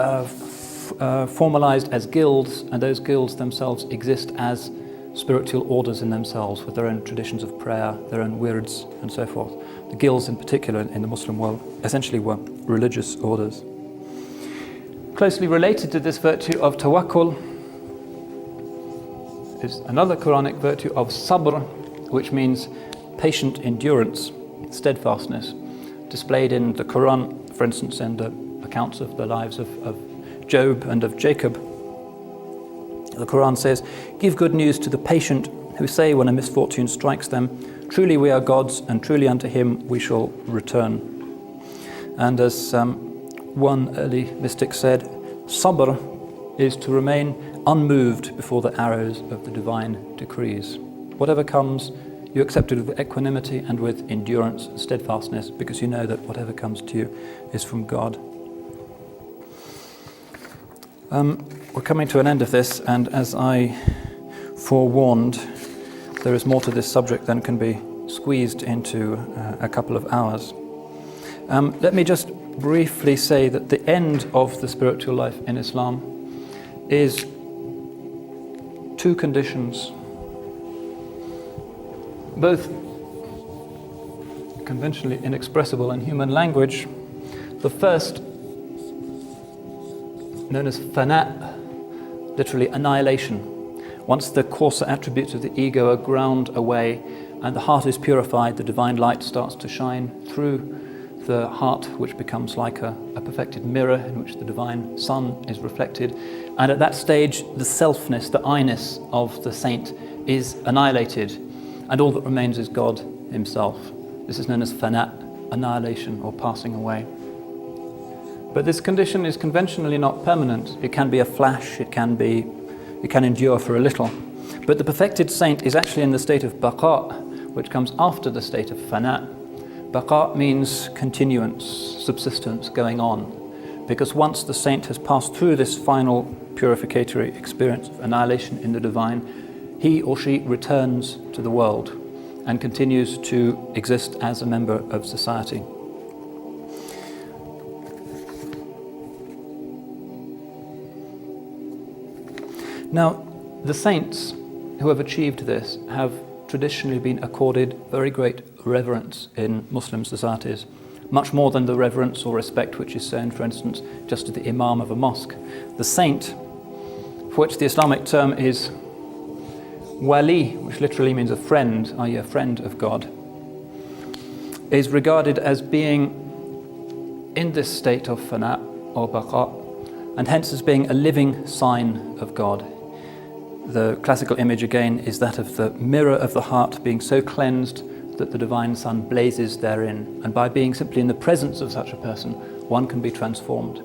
formalized as guilds, and those guilds themselves exist as spiritual orders in themselves with their own traditions of prayer, their own wirds and so forth. The guilds in particular in the Muslim world essentially were religious orders. Closely related to this virtue of tawakkul is another Quranic virtue of sabr, which means patient endurance, steadfastness, displayed in the Qur'an, for instance, in the accounts of the lives of Job and of Jacob. The Qur'an says, give good news to the patient who say when a misfortune strikes them, truly we are God's and truly unto him we shall return. And as one early mystic said, sabr is to remain unmoved before the arrows of the divine decrees. Whatever comes, you accept it with equanimity and with endurance and steadfastness, because you know that whatever comes to you is from God. We're coming to an end of this, and as I forewarned, there is more to this subject than can be squeezed into a couple of hours. Let me just briefly say that the end of the spiritual life in Islam is two conditions, both conventionally inexpressible in human language. The first, known as fana, literally annihilation. Once the coarser attributes of the ego are ground away and the heart is purified, the divine light starts to shine through the heart, which becomes like a perfected mirror in which the divine sun is reflected. And at that stage, the selfness, the I-ness of the saint is annihilated, and all that remains is God himself. This is known as fana, annihilation or passing away. But this condition is conventionally not permanent. It can be a flash, it can endure for a little. But the perfected saint is actually in the state of baqa, which comes after the state of fana. Baqa means continuance, subsistence, going on. Because once the saint has passed through this final purificatory experience of annihilation in the divine, he or she returns to the world and continues to exist as a member of society. Now, the saints who have achieved this have traditionally been accorded very great reverence in Muslim societies, much more than the reverence or respect which is shown, for instance, just to the imam of a mosque. The saint, for which the Islamic term is wali, which literally means a friend, i.e. a friend of God, is regarded as being in this state of fana or baqa, and hence as being a living sign of God. The classical image again is that of the mirror of the heart being so cleansed that the divine sun blazes therein, and by being simply in the presence of such a person, one can be transformed.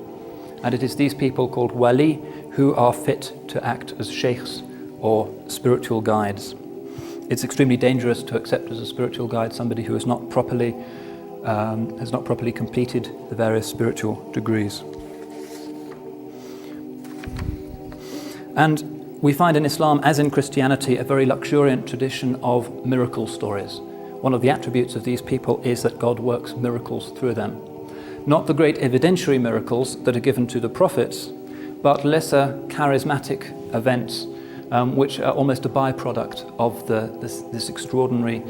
And it is these people called wali who are fit to act as sheikhs or spiritual guides. It's extremely dangerous to accept as a spiritual guide somebody who has not properly completed the various spiritual degrees. And we find in Islam, as in Christianity, a very luxuriant tradition of miracle stories. one of the attributes of these people is that God works miracles through them. Not the great evidentiary miracles that are given to the prophets, but lesser charismatic events which are almost a byproduct of this extraordinary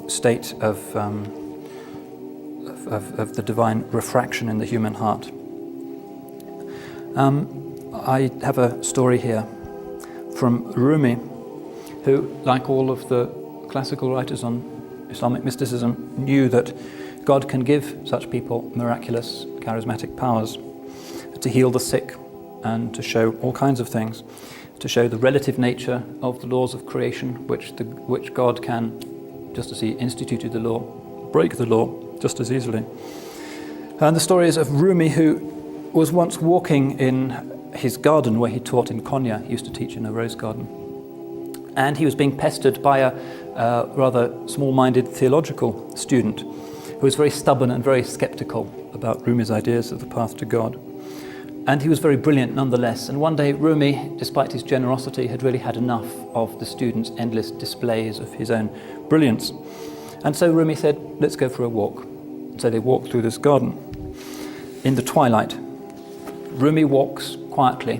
state of the divine refraction in the human heart. I have a story here from Rumi, who, like all of the classical writers on Islamic mysticism, knew that God can give such people miraculous, charismatic powers to heal the sick and to show all kinds of things, to show the relative nature of the laws of creation, which God can, just as he instituted the law, break the law just as easily. And the story is of Rumi, who was once walking in his garden where he taught in Konya. He used to teach in a rose garden. And he was being pestered by a rather small-minded theological student who was very stubborn and very skeptical about Rumi's ideas of the path to God. And he was very brilliant nonetheless. And one day Rumi, despite his generosity, had really had enough of the student's endless displays of his own brilliance. And so Rumi said, let's go for a walk. So they walked through this garden in the twilight. Rumi walks quietly,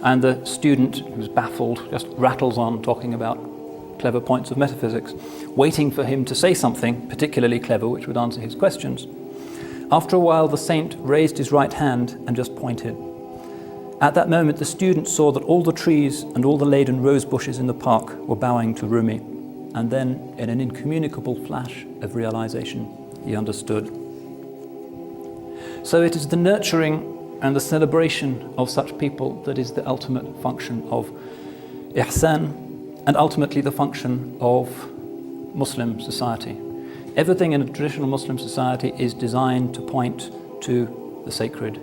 and the student, who's baffled, just rattles on talking about clever points of metaphysics, waiting for him to say something particularly clever which would answer his questions. After a while, the saint raised his right hand and just pointed. At that moment, the student saw that all the trees and all the laden rose bushes in the park were bowing to Rumi. And then, in an incommunicable flash of realization, he understood. So it is the nurturing and the celebration of such people that is the ultimate function of ihsan, and ultimately the function of Muslim society. Everything in a traditional Muslim society is designed to point to the sacred,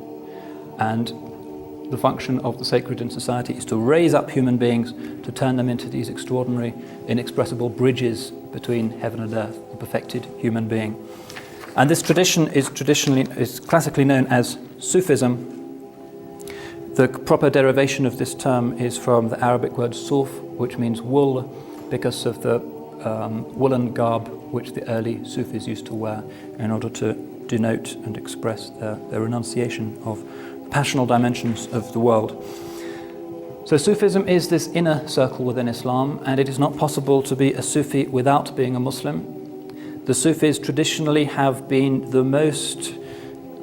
and the function of the sacred in society is to raise up human beings, to turn them into these extraordinary, inexpressible bridges between heaven and earth, the perfected human being. And this tradition is classically known as Sufism. The proper derivation of this term is from the Arabic word suf, which means wool, because of the woolen garb which the early Sufis used to wear in order to denote and express their renunciation of passional dimensions of the world. So Sufism is this inner circle within Islam, and it is not possible to be a Sufi without being a Muslim. The Sufis traditionally have been the most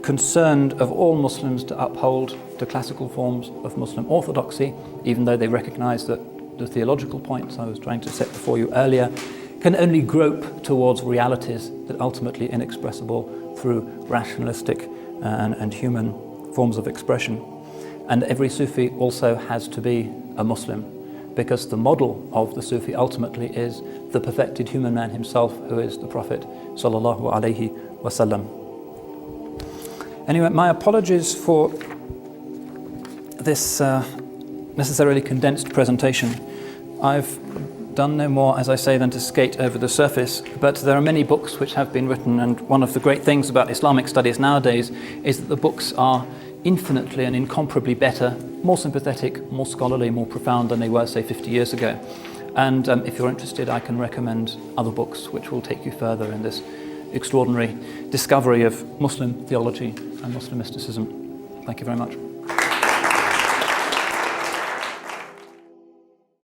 concerned of all Muslims to uphold the classical forms of Muslim orthodoxy, even though they recognize that the theological points I was trying to set before you earlier can only grope towards realities that are ultimately inexpressible through rationalistic and human forms of expression. And every Sufi also has to be a Muslim, because the model of the Sufi ultimately is the perfected human man himself, who is the Prophet sallallahu alaihi wasallam. Anyway, my apologies for this necessarily condensed presentation. I've done no more, as I say, than to skate over the surface, but there are many books which have been written, and one of the great things about Islamic studies nowadays is that the books are infinitely and incomparably better, more sympathetic, more scholarly, more profound than they were, say, 50 years ago. And if you're interested, I can recommend other books which will take you further in this extraordinary discovery of Muslim theology and Muslim mysticism. Thank you very much.